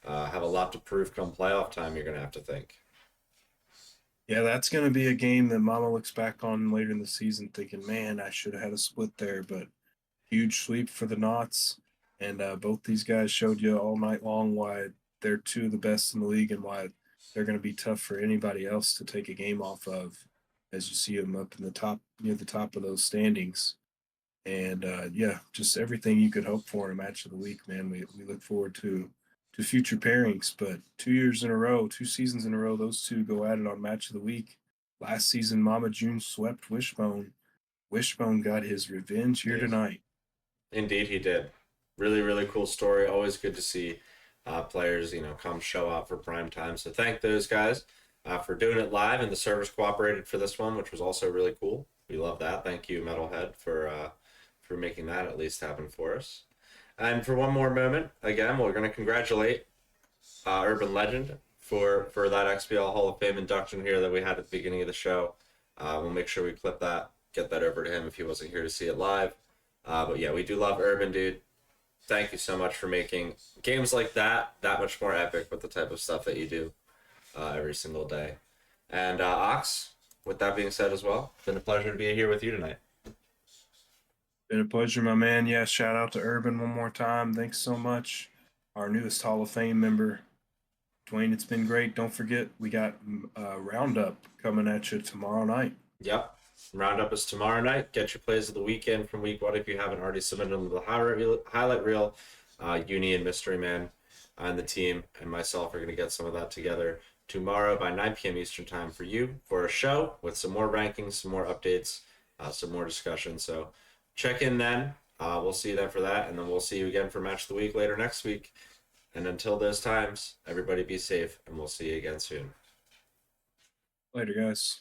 have a lot to prove come playoff time, you're going to have to think. Yeah, that's going to be a game that Mama looks back on later in the season thinking, man, I should have had a split there, but huge sweep for the Knots. And both these guys showed you all night long why they're two of the best in the league and why they're going to be tough for anybody else to take a game off of, as you see them up in the top, near the top of those standings. And yeah, just everything you could hope for in a match of the week, man. We look forward to future pairings, but 2 years in a row, 2 seasons in a row, those two go at it on match of the week. Last season, Mama June swept Wishbone. Wishbone got his revenge here tonight. Indeed, he did. Really, really cool story. Always good to see players, come show up for prime time. So thank those guys for doing it live, and the servers cooperated for this one, which was also really cool. We love that. Thank you, Metalhead, for making that at least happen for us. And for one more moment, again, we're going to congratulate Urban Legend for that XBL Hall of Fame induction here that we had at the beginning of the show. We'll make sure we clip that, get that over to him if he wasn't here to see it live. But yeah, we do love Urban, dude. Thank you so much for making games like that much more epic with the type of stuff that you do every single day. And Ox, with that being said as well, it's been a pleasure to be here with you tonight. Been a pleasure, my man. Yeah, shout out to Urban one more time. Thanks so much. Our newest Hall of Fame member. Dwayne, it's been great. Don't forget, we got Roundup coming at you tomorrow night. Yep. Roundup is tomorrow night. Get your plays of the weekend from week 1 if you haven't already submitted them to the highlight reel. Uni and Mystery Man and the team and myself are going to get some of that together tomorrow by 9 p.m. Eastern time for you for a show with some more rankings, some more updates, some more discussion. So check in then. We'll see you then for that, and then we'll see you again for Match of the Week later next week. And until those times, everybody be safe, and we'll see you again soon. Later, guys.